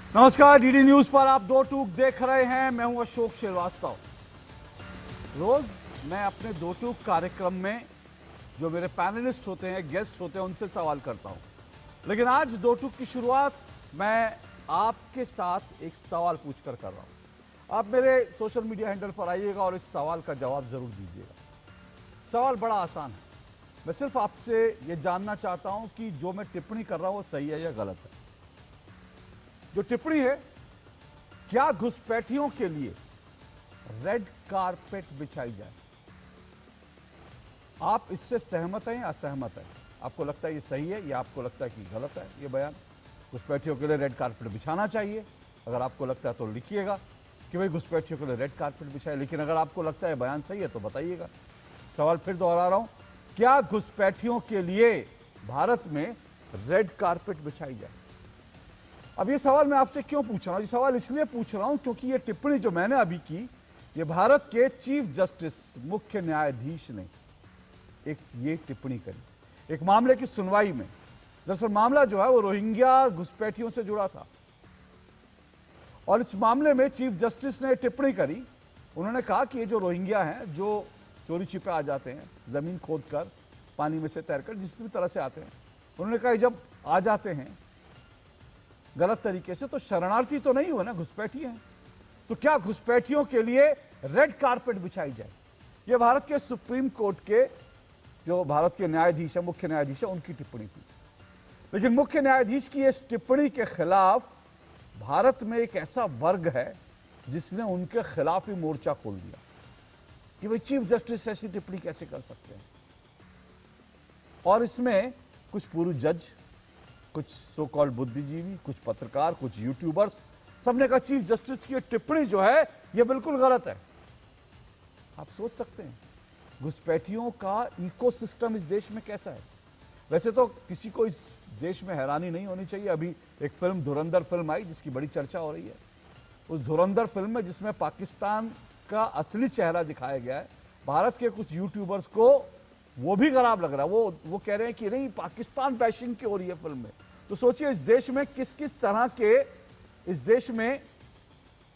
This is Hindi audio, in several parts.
नमस्कार, डीडी न्यूज पर आप दो टूक देख रहे हैं। मैं हूं अशोक श्रीवास्तव। रोज मैं अपने दो टूक कार्यक्रम में जो मेरे पैनलिस्ट होते हैं, गेस्ट होते हैं, उनसे सवाल करता हूं। लेकिन आज दो टूक की शुरुआत मैं आपके साथ एक सवाल पूछकर कर रहा हूं। आप मेरे सोशल मीडिया हैंडल पर आइएगा और इस सवाल का जवाब जरूर दीजिएगा। सवाल बड़ा आसान है। मैं सिर्फ आपसे यह जानना चाहता हूं कि जो मैं टिप्पणी कर रहा हूं वो सही है या गलत है। जो टिप्पणी है, क्या घुसपैठियों के लिए रेड कारपेट बिछाई जाए? आप इससे सहमत हैं या असहमत हैं? आपको लगता है ये सही है या आपको लगता है कि गलत है ये बयान? घुसपैठियों के लिए रेड कारपेट बिछाना चाहिए। अगर आपको लगता है तो लिखिएगा कि भाई घुसपैठियों के लिए रेड कारपेट बिछाए। लेकिन अगर आपको लगता है बयान सही है तो बताइएगा। सवाल फिर दोहरा रहा हूं, क्या घुसपैठियों के लिए भारत में रेड कारपेट बिछाई जाए? अब ये सवाल मैं आपसे क्यों पूछ रहा हूं? ये सवाल इसलिए पूछ रहा हूं क्योंकि ये टिप्पणी जो मैंने अभी की, ये भारत के चीफ जस्टिस, मुख्य न्यायाधीश ने ये टिप्पणी करी एक मामले की सुनवाई में। दरअसल मामला जो है वो रोहिंग्या घुसपैठियों से जुड़ा था और इस मामले में चीफ जस्टिस ने टिप्पणी करी। उन्होंने कहा कि ये जो रोहिंग्या हैं, जो चोरी छिपे आ जाते हैं, जमीन खोद कर, पानी में से तैरकर, जिस भी तरह से आते हैं, उन्होंने कहा जब आ जाते हैं गलत तरीके से तो शरणार्थी तो नहीं हुए ना, घुसपैठी हैं। तो क्या घुसपैठियों के लिए रेड कारपेट बिछाई जाए? यह भारत के सुप्रीम कोर्ट के जो भारत के न्यायाधीश है, मुख्य न्यायाधीश है, उनकी टिप्पणी थी। लेकिन मुख्य न्यायाधीश की इस टिप्पणी के खिलाफ भारत में एक ऐसा वर्ग है जिसने उनके खिलाफ ही मोर्चा खोल दिया कि भाई चीफ जस्टिस ऐसी टिप्पणी कैसे कर सकते हैं। और इसमें कुछ पूर्व जज, कुछ सो कॉल्ड बुद्धिजीवी, कुछ पत्रकार, कुछ यूट्यूबर्स, सबने कहा चीफ जस्टिस की टिप्पणी जो है यह बिल्कुल गलत है। आप सोच सकते हैं घुसपैठियों का इकोसिस्टम इस देश में कैसा है। वैसे तो किसी को इस देश में हैरानी नहीं होनी चाहिए। अभी एक फिल्म धुरंधर फिल्म आई जिसकी बड़ी चर्चा हो रही है। उस धुरंधर फिल्म में जिसमें पाकिस्तान का असली चेहरा दिखाया गया है, भारत के कुछ यूट्यूबर्स को वो भी खराब लग रहा है। वो कह रहे हैं कि नहीं, पाकिस्तान बैशिंग की हो रही है फिल्म में। तो सोचिए इस देश में किस किस तरह के, इस देश में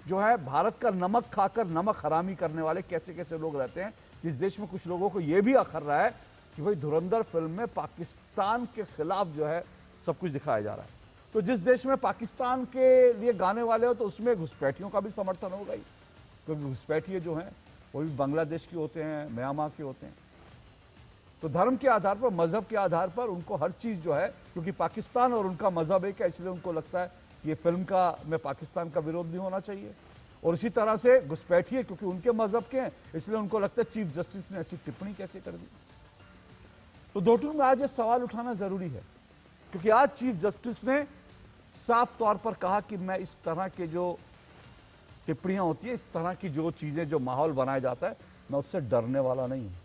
जो है भारत का नमक खाकर नमक हरामी करने वाले कैसे कैसे लोग रहते हैं। इस देश में कुछ लोगों को यह भी अखर रहा है कि भाई धुरंधर फिल्म में पाकिस्तान के खिलाफ जो है सब कुछ दिखाया जा रहा है। तो जिस देश में पाकिस्तान के लिए गाने वाले हो तो उसमें घुसपैठियों का भी समर्थन होगा ही, क्योंकि घुसपैठिए जो हैं वो भी बांग्लादेश के होते हैं, म्यांमार के होते हैं। तो धर्म के आधार पर, मजहब के आधार पर उनको हर चीज जो है, क्योंकि पाकिस्तान और उनका मजहब एक है, इसलिए उनको लगता है कि ये फिल्म का में पाकिस्तान का विरोध नहीं होना चाहिए। और इसी तरह से घुसपैठिए क्योंकि उनके मजहब के हैं, इसलिए उनको लगता है चीफ जस्टिस ने ऐसी टिप्पणी कैसे कर दी। तो दोटू में आज ये सवाल उठाना जरूरी है क्योंकि आज चीफ जस्टिस ने साफ तौर पर कहा कि मैं इस तरह के जो टिप्पणियां होती है, इस तरह की जो चीजें, जो माहौल बनाया जाता है, मैं उससे डरने वाला नहीं हूं।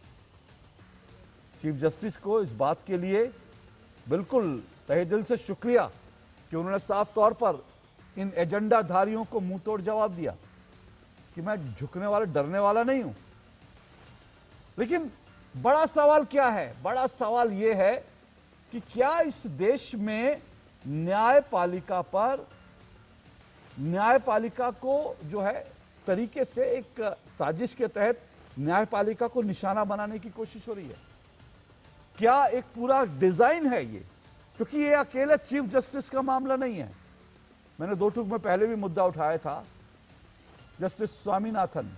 चीफ जस्टिस को इस बात के लिए बिल्कुल तहे दिल से शुक्रिया कि उन्होंने साफ तौर पर इन एजेंडाधारियों को मुंह तोड़ जवाब दिया कि मैं झुकने वाला, डरने वाला नहीं हूं। लेकिन बड़ा सवाल क्या है? बड़ा सवाल यह है कि क्या इस देश में न्यायपालिका को जो है तरीके से एक साजिश के तहत न्यायपालिका को निशाना बनाने की कोशिश हो रही है? क्या एक पूरा डिजाइन है ये? क्योंकि ये अकेले चीफ जस्टिस का मामला नहीं है। मैंने दो टूक में पहले भी मुद्दा उठाया था। जस्टिस स्वामीनाथन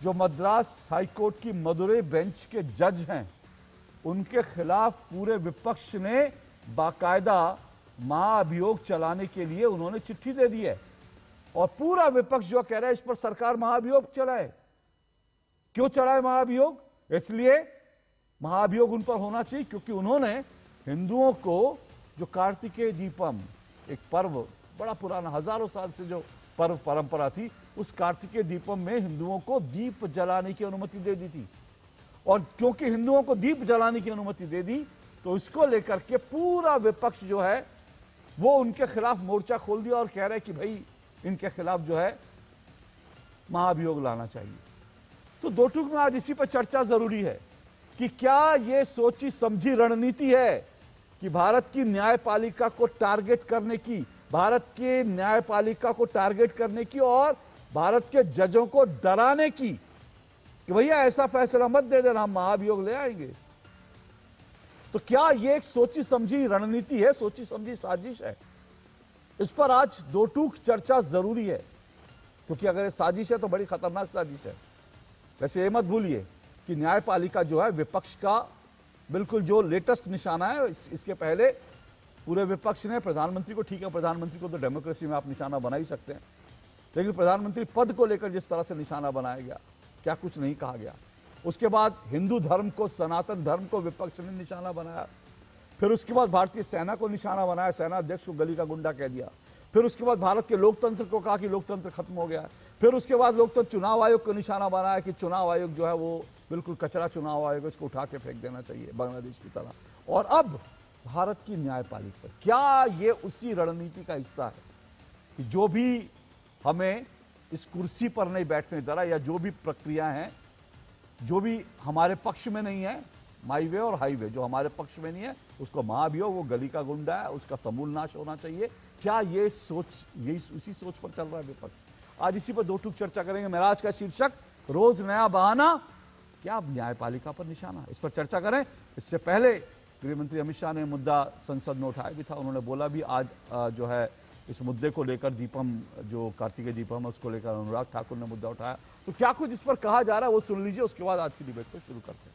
जो मद्रास हाईकोर्ट की मदुरई बेंच के जज हैं, उनके खिलाफ पूरे विपक्ष ने बाकायदा महाअभियोग चलाने के लिए उन्होंने चिट्ठी दे दी है। और पूरा विपक्ष जो कह रहा है इस पर सरकार महाअभियोग चलाए। क्यों चलाए महाअभियोग? इसलिए महाअभियोग उन पर होना चाहिए क्योंकि उन्होंने हिंदुओं को जो कार्तिकेय दीपम, एक पर्व बड़ा पुराना, हजारों साल से जो पर्व परंपरा थी, उस कार्तिकेय दीपम में हिंदुओं को दीप जलाने की अनुमति दे दी थी। और क्योंकि हिंदुओं को दीप जलाने की अनुमति दे दी तो इसको लेकर के पूरा विपक्ष जो है वो उनके खिलाफ मोर्चा खोल दिया और कह रहा है कि भाई इनके खिलाफ जो है महाअभियोग लाना चाहिए। तो दो टूक में आज इसी पर चर्चा जरूरी है कि क्या यह सोची समझी रणनीति है कि भारत की न्यायपालिका को टारगेट करने की, भारत की न्यायपालिका को टारगेट करने की और भारत के जजों को डराने की कि भैया ऐसा फैसला मत दे देना, हम महाभियोग ले आएंगे। तो क्या यह एक सोची समझी रणनीति है, सोची समझी साजिश है? इस पर आज दो टूक चर्चा जरूरी है, क्योंकि अगर ये साजिश है तो बड़ी खतरनाक साजिश है। वैसे ये मत भूलिए कि न्यायपालिका जो है विपक्ष का बिल्कुल जो लेटेस्ट निशाना है। इसके पहले पूरे विपक्ष ने प्रधानमंत्री को, ठीक है प्रधानमंत्री को तो डेमोक्रेसी में आप निशाना बना ही सकते हैं, लेकिन प्रधानमंत्री पद को लेकर जिस तरह से निशाना बनाया गया, क्या कुछ नहीं कहा गया। उसके बाद हिंदू धर्म को, सनातन धर्म को विपक्ष ने निशाना बनाया। फिर उसके बाद भारतीय सेना को निशाना बनाया, सेना अध्यक्ष को गली का गुंडा कह दिया। फिर उसके बाद भारत के लोकतंत्र को कहा कि लोकतंत्र खत्म हो गया है। फिर उसके बाद लोकतंत्र चुनाव आयोग को निशाना बनाया कि चुनाव आयोग जो है वो बिल्कुल कचरा चुनाव आयोग, इसको उठा के फेंक देना चाहिए बांग्लादेश की तरह। और अब भारत की न्यायपालिका पर क्या ये उसी रणनीति का हिस्सा है कि जो भी हमें इस कुर्सी पर नहीं बैठने दे रहा, या जो भी प्रक्रिया है जो भी हमारे पक्ष में नहीं है, माई वे और हाईवे जो हमारे पक्ष में नहीं है, उसको महाभियोग, वो गली का गुंडा है, उसका समूल नाश होना चाहिए। क्या ये सोच, यही उसी सोच पर चल रहा है विपक्ष? आज इसी पर दो टूक चर्चा करेंगे। मेरा आज का शीर्षक रोज नया बहाना, क्या न्यायपालिका पर निशाना, इस पर चर्चा करें। इससे पहले गृहमंत्री अमित शाह ने मुद्दा संसद में उठाया भी था। उन्होंने बोला भी आज जो है इस मुद्दे को लेकर दीपम, जो कार्तिकेय दीपम है उसको लेकर अनुराग ठाकुर ने मुद्दा उठाया। तो क्या कुछ इस पर कहा जा रहा है वो सुन लीजिए, उसके बाद आज की डिबेट को शुरू करते हैं।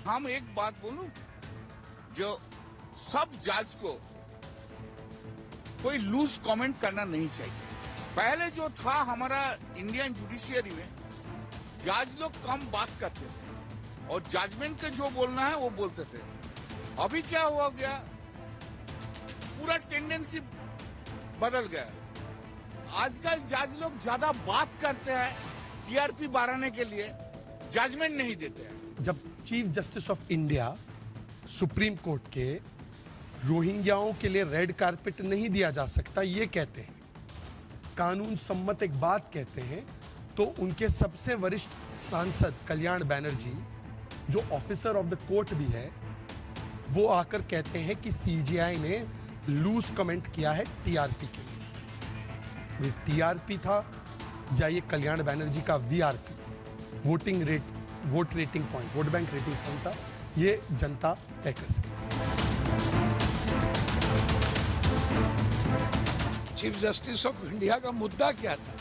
हम एक बात बोलूं, जो सब जज को कोई लूज कमेंट करना नहीं चाहिए। पहले जो था हमारा इंडियन जुडिशियरी में, जज लोग कम बात करते थे और जजमेंट के जो बोलना है वो बोलते थे। अभी क्या हुआ गया, पूरा टेंडेंसी बदल गया। आजकल जज लोग ज्यादा बात करते हैं टीआरपी बढ़ाने के लिए, जजमेंट नहीं देते हैं। जब chief justice of India supreme court के रोहिंग्याओं के लिए रेड कारपेट नहीं दिया जा सकता ये कहते हैं, कानून सम्मत एक बात कहते हैं, तो उनके सबसे वरिष्ठ सांसद कल्याण बैनर्जी, जो ऑफिसर ऑफ द कोर्ट भी है, वो आकर कहते हैं कि सीजीआई ने लूज कमेंट किया है टीआरपी के लिए। ये टीआरपी था या ये कल्याण बैनर्जी का VRP, vote rating point, vote bank rating point था, ये जनता तय कर सकती है। चीफ जस्टिस ऑफ इंडिया का मुद्दा क्या था?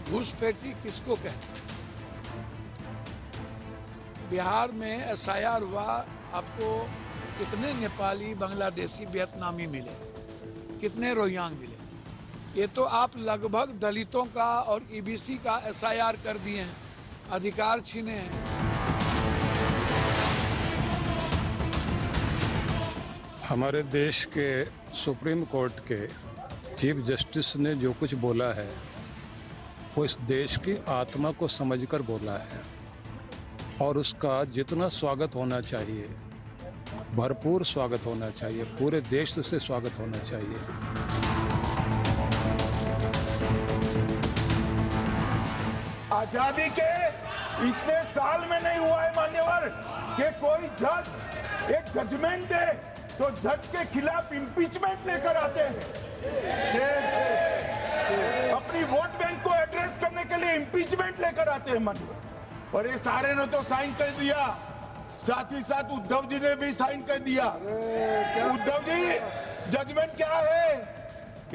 घुसपैठी किसको कहते? बिहार में एसआईआर हुआ, आपको कितने नेपाली, बांग्लादेशी, वियतनामी मिले, कितने रोहिंग्यांग मिले? ये तो आप लगभग दलितों का और ईबीसी का एसआईआर कर दिए हैं, अधिकार छीने हैं। हमारे देश के सुप्रीम कोर्ट के चीफ जस्टिस ने जो कुछ बोला है वो इस देश की आत्मा को समझकर बोला है, और उसका जितना स्वागत होना चाहिए, भरपूर स्वागत होना चाहिए, पूरे देश से स्वागत होना चाहिए। आजादी के इतने साल में नहीं हुआ है मान्यवर कि कोई जज एक जजमेंट दे तो जज के खिलाफ इंपीचमेंट लेकर आते हैं। अपनी वोट बैंक को एड्रेस करने के लिए इंपीचमेंट लेकर आते हैं मान्यवर। और ये सारे ने तो साइन कर दिया, साथ ही साथ उद्धव जी ने भी साइन कर दिया। उद्धव जी, जजमेंट क्या है?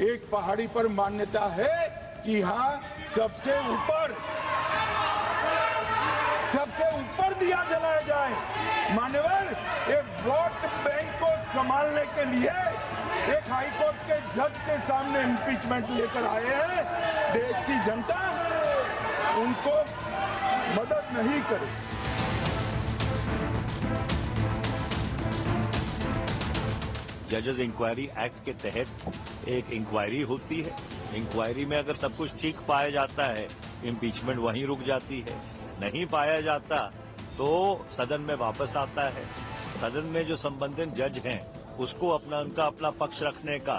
एक पहाड़ी पर मान्यता है कि हाँ सबसे ऊपर दिया जलाया जाए। मान्यवर, एक वोट बैंक को संभालने के लिए एक हाईकोर्ट के जज के सामने इंपीचमेंट लेकर आए हैं। देश की जनता उनको मदद नहीं करे। जजेस इंक्वायरी एक्ट के तहत एक इंक्वायरी होती है। इंक्वायरी में अगर सब कुछ ठीक पाया जाता है, इम्पीचमेंट वहीं रुक जाती है। नहीं पाया जाता तो सदन में वापस आता है। सदन में जो संबंधित जज हैं उसको उनका अपना पक्ष रखने का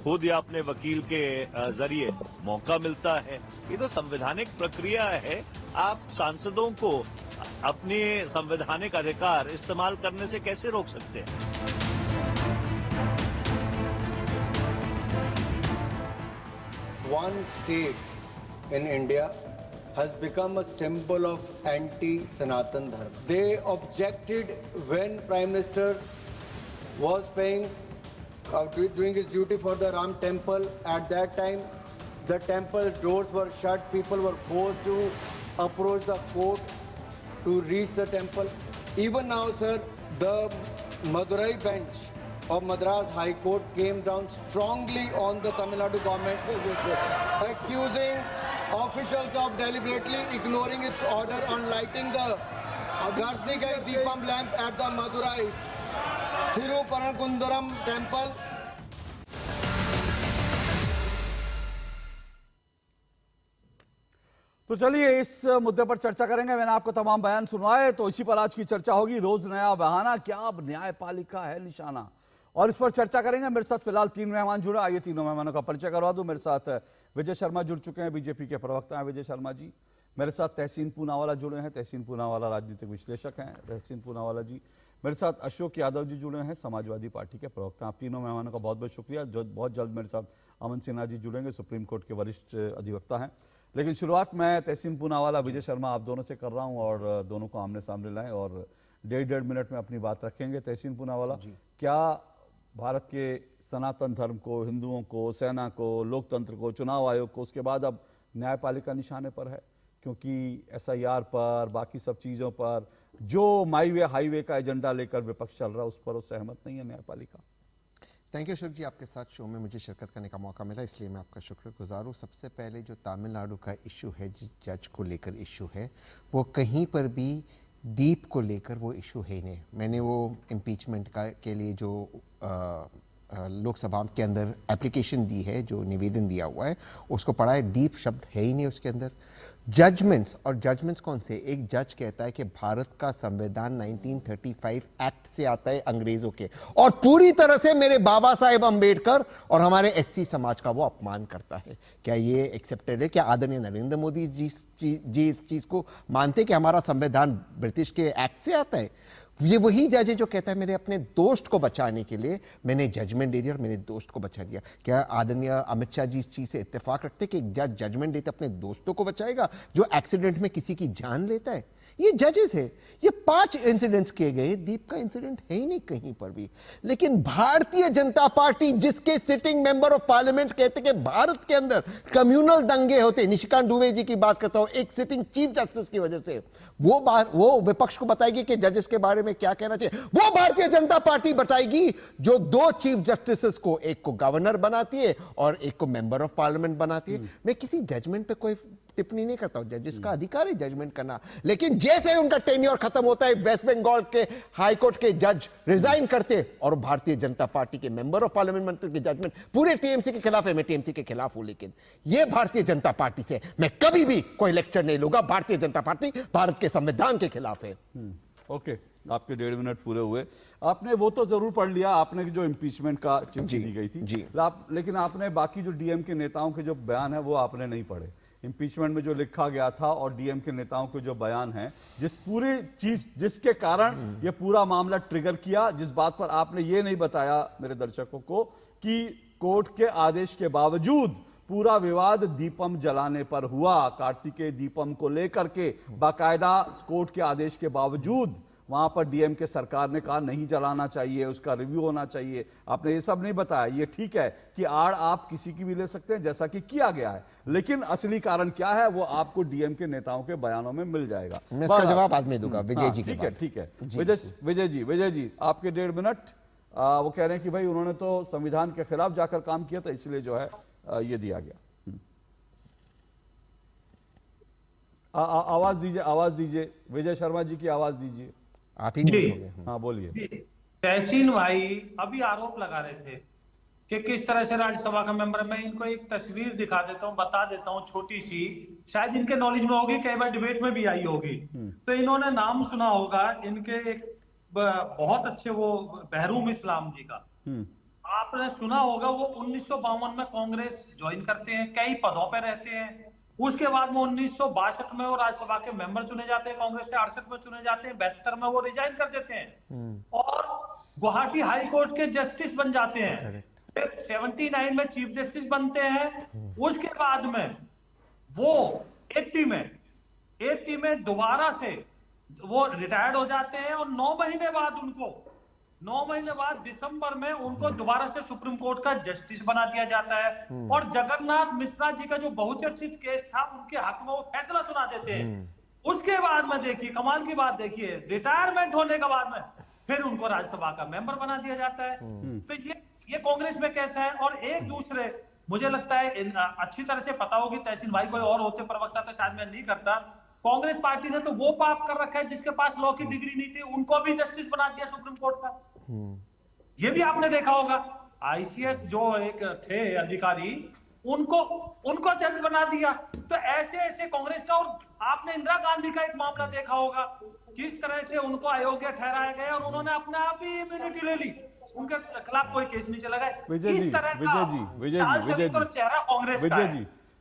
खुद या अपने वकील के जरिए मौका मिलता है। ये तो संवैधानिक प्रक्रिया है। आप सांसदों को अपने संवैधानिक अधिकार इस्तेमाल करने से कैसे रोक सकते हैं? One state in India has become a symbol of anti-Sanatan Dharma. They objected when Prime Minister was doing his duty for the Ram temple. At that time, the temple doors were shut. People were forced to approach the court to reach the temple. Even now, sir, the Madurai bench of Madras High Court came down strongly on the Tamil Nadu government, accusing officials of deliberately ignoring its order on lighting the Gardigai Deepam lamp at the Madurai Thiruparankundaram temple. तो चलिए इस मुद्दे पर चर्चा करेंगे। मैंने आपको तमाम बयान सुनवाए, तो इसी पर आज की चर्चा होगी। रोज नया बहाना, क्या अब न्यायपालिका है निशाना, और इस पर चर्चा करेंगे। मेरे साथ फिलहाल 3 मेहमान जुड़े। आइए तीनों मेहमानों का परिचय करवा दूं। मेरे साथ विजय शर्मा जुड़ चुके हैं, बीजेपी के प्रवक्ता हैं विजय शर्मा जी। मेरे साथ तहसीन पूनावाला जुड़े हैं, तहसीन पूनावाला राजनीतिक विश्लेषक हैं तहसीन पूनावाला जी। मेरे साथ अशोक यादव जी जुड़े हैं, समाजवादी पार्टी के प्रवक्ता। आप तीनों मेहमानों का बहुत बहुत शुक्रिया। जो बहुत जल्द मेरे साथ अमन सिन्हा जी जुड़ेंगे, सुप्रीम कोर्ट के वरिष्ठ अधिवक्ता हैं। लेकिन शुरुआत मैं तहसीन पूनावाला विजय शर्मा आप दोनों से कर रहा हूं, और दोनों को आमने सामने लाएं और 1.5 मिनट में अपनी बात रखेंगे। तहसीन पूनावाला, क्या भारत के सनातन धर्म को, हिंदुओं को, सेना को, लोकतंत्र को, चुनाव आयोग को, उसके बाद अब न्यायपालिका निशाने पर है? क्योंकि SIR पर, बाकी सब चीज़ों पर जो माईवे हाईवे का एजेंडा लेकर विपक्ष चल रहा है, उस पर वो सहमत नहीं है न्यायपालिका। थैंक यू अशोक जी, आपके साथ शो में मुझे शिरकत करने का मौका मिला, इसलिए मैं आपका शुक्रगुजार हूँ। सबसे पहले जो तमिलनाडु का इशू है, जिस जज को लेकर इशू है, वो कहीं पर भी डीप को लेकर वो इशू है नहीं। मैंने वो इम्पीचमेंट का के लिए जो लोकसभा के अंदर एप्लीकेशन दी है, जो निवेदन दिया हुआ है, उसको पढ़ा है। डीप शब्द है ही नहीं उसके अंदर। जजमेंट्स, और जजमेंट्स कौन से? एक जज कहता है कि भारत का संविधान 1935 एक्ट से आता है, अंग्रेजों के, और पूरी तरह से मेरे बाबा साहेब अंबेडकर और हमारे SC समाज का वो अपमान करता है। क्या ये एक्सेप्टेड है? क्या आदरणीय नरेंद्र मोदी जी इस चीज को मानते कि हमारा संविधान ब्रिटिश के एक्ट से आता है? ये वही जज है जो कहता है मेरे अपने दोस्त को बचाने के लिए मैंने जजमेंट दे दिया और मेरे दोस्त को बचा दिया। क्या आदरणीय अमित शाह जी इस चीज से इत्तेफाक रखते कि एक जज जजमेंट देते अपने दोस्तों को बचाएगा जो एक्सीडेंट में किसी की जान लेता है? ये जजेस है। ये 5 इंसिडेंट्स किए गए, दीप का इंसिडेंट है ही नहीं कहीं पर भी। लेकिन भारतीय जनता पार्टी, जिसके सिटिंग मेंबर ऑफ पार्लियामेंट कहते कि भारत के अंदर कम्युनल दंगे होते, निशिकांत दुबे जी की बात करता हूं, एक सिटिंग चीफ जस्टिस की वजह से, वो विपक्ष को बताएगी कि जजेस के बारे में क्या कहना चाहिए। वो भारतीय जनता पार्टी बताएगी जो 2 चीफ जस्टिस को, एक को गवर्नर बनाती है और एक को मेंबर ऑफ पार्लियामेंट बनाती है। मैं किसी जजमेंट पे कोई टिप्पणी नहीं करता हूं, जजेस का अधिकार है जजमेंट करना। लेकिन जैसे उनका टेन्योर खत्म होता है, वेस्ट बंगाल के हाई कोर्ट के जज रिजाइन करते और भारतीय जनता पार्टी के मेंबर ऑफ पार्लियामेंट बनते के जजमेंट पूरे TMC के खिलाफ है। मैं TMC के खिलाफ हूं, लेकिन यह भारतीय जनता पार्टी से मैं कभी भी कोई लेक्चर नहीं लूंगा। भारतीय जनता पार्टी भारत के संविधान के खिलाफ है। ओके, आपके 1.5 मिनट पूरे हुए। आपने वो तो जरूर पढ़ लिया, आपने जो इम्पीचमेंट का चिट्ठी दी गई थी जी। लेकिन आपने बाकी जो DM के नेताओं के जो बयान है वो आपने नहीं पढ़े। इम्पीचमेंट में जो लिखा गया था और DM के नेताओं के जो बयान हैं, जिस पूरी चीज जिसके कारण ये पूरा मामला ट्रिगर किया, जिस बात पर आपने ये नहीं बताया मेरे दर्शकों को कि कोर्ट के आदेश के बावजूद पूरा विवाद दीपम जलाने पर हुआ। कार्तिकेय दीपम को लेकर के बाकायदा कोर्ट के आदेश के बावजूद वहां पर DM के सरकार ने कहा नहीं जलाना चाहिए, उसका रिव्यू होना चाहिए। आपने ये सब नहीं बताया। ये ठीक है कि आड़ आप किसी की भी ले सकते हैं, जैसा कि किया गया है, लेकिन असली कारण क्या है वो आपको DM के नेताओं के बयानों में मिल जाएगा। मैं इसका जवाब बाद में दूंगा विजय जी। ठीक है, ठीक है। विजय जी आपके 1.5 मिनट। वो कह रहे हैं कि भाई उन्होंने तो संविधान के खिलाफ जाकर काम किया था, इसलिए जो है ये दिया गया। आवाज दीजिए विजय शर्मा जी की आवाज दीजिए। आप ही हाँ बोलिए। तहसीन भाई अभी आरोप लगा रहे थे कि किस तरह से राज्यसभा का मेंबर, मैं इनको एक तस्वीर दिखा देता हूँ, बता देता हूँ, छोटी सी, शायद इनके नॉलेज में होगी, कई बार डिबेट में भी आई होगी। तो इन्होंने नाम सुना होगा इनके एक बहुत अच्छे वो बहरूम इस्लाम जी का। आपने सुना होगा वो 1952 में कांग्रेस ज्वाइन करते हैं, कई पदों पे रहते हैं। उसके बाद में 1962 में वो राज्यसभा के मेंबर चुने जाते हैं, कांग्रेस से 68 में चुने जाते हैं, 72 में वो रिजाइन कर देते हैं और गुवाहाटी हाई कोर्ट के जस्टिस बन जाते हैं। 79 में चीफ जस्टिस बनते हैं। उसके बाद में वो 80 में दोबारा से वो रिटायर्ड हो जाते हैं और 9 महीने बाद दिसंबर में उनको दोबारा से सुप्रीम कोर्ट का जस्टिस बना दिया जाता है और जगन्नाथ मिश्रा जी का जो बहुचर्चित केस था उनके हक में वो फैसला सुना देते हैं। उसके बाद में देखिए कमाल की बात, देखिए रिटायरमेंट होने के बाद में फिर उनको राज्यसभा का मेंबर बना दिया जाता है। तो ये कांग्रेस में कैसा है। और एक दूसरे, मुझे लगता है अच्छी तरह से पता होगी, तहसीन भाई कोई और होते प्रवक्ता तो शायद मैं नहीं करता, कांग्रेस पार्टी ने तो वो पाप कर रखा है जिसके पास लॉ की डिग्री नहीं थी उनको भी जस्टिस बना दिया सुप्रीम कोर्ट का। ये भी आपने देखा होगा, आईसीएस जो एक थे अधिकारी उनको जज बना दिया। तो ऐसे कांग्रेस का, और आपने इंदिरा गांधी का एक मामला देखा होगा, किस तरह से उनको अयोग्य ठहराया गया और उन्होंने अपने आप ही इम्यूनिटी ले ली, उनके खिलाफ कोई केस नहीं चला गया।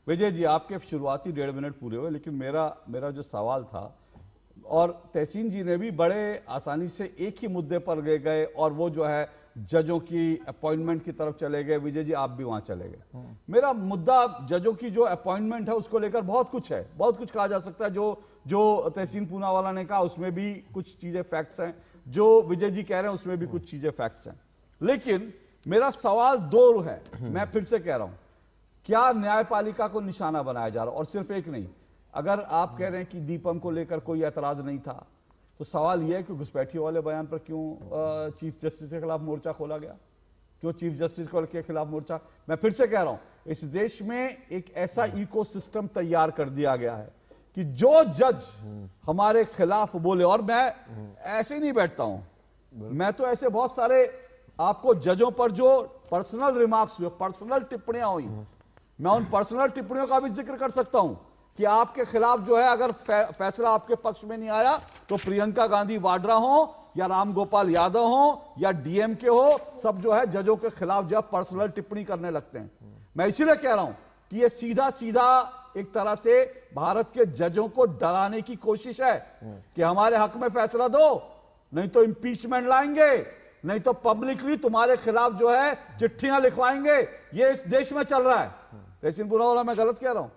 विजय जी आपके शुरुआती 1.5 मिनट पूरे हुए, लेकिन मेरा जो सवाल था, और तहसीन जी ने भी बड़े आसानी से एक ही मुद्दे पर गए और वो जो है जजों की अपॉइंटमेंट की तरफ चले गए। विजय जी आप भी वहां चले गए। मेरा मुद्दा जजों की जो अपॉइंटमेंट है उसको लेकर बहुत कुछ है, बहुत कुछ कहा जा सकता है। जो तहसीन पूनावाला ने कहा उसमें भी कुछ चीजें फैक्ट्स हैं, जो विजय जी कह रहे हैं उसमें भी कुछ चीजें फैक्ट्स हैं। लेकिन मेरा सवाल 2 है, मैं फिर से कह रहा हूं, क्या न्यायपालिका को निशाना बनाया जा रहा है? और सिर्फ एक नहीं, अगर आप कह रहे हैं कि दीपम को लेकर कोई ऐतराज नहीं था, तो सवाल यह है कि घुसपैठियों वाले बयान पर क्यों चीफ जस्टिस के खिलाफ मोर्चा खोला गया? क्यों चीफ जस्टिस के खिलाफ मोर्चा? मैं फिर से कह रहा हूं, इस देश में एक ऐसा इकोसिस्टम तैयार कर दिया गया है कि जो जज हमारे खिलाफ बोले, और मैं ऐसे ही नहीं बैठता हूं, मैं तो ऐसे बहुत सारे आपको जजों पर जो पर्सनल रिमार्क्स हुए, पर्सनल टिप्पणियां हुई, मैं उन पर्सनल टिप्पणियों का भी जिक्र कर सकता हूं कि आपके खिलाफ जो है अगर फैसला आपके पक्ष में नहीं आया तो प्रियंका गांधी वाड्रा हो या राम गोपाल यादव हो या डीएमके हो, सब जो है जजों के खिलाफ जो है पर्सनल टिप्पणी करने लगते हैं। मैं इसीलिए कह रहा हूं कि ये सीधा एक तरह से भारत के जजों को डराने की कोशिश है कि हमारे हक में फैसला दो, नहीं तो इंपीचमेंट लाएंगे, नहीं तो पब्लिकली तुम्हारे खिलाफ जो है चिट्ठियां लिखवाएंगे। ये इस देश में चल रहा है। तहसीन पूनावाला मैं गलत कह रहा हूं?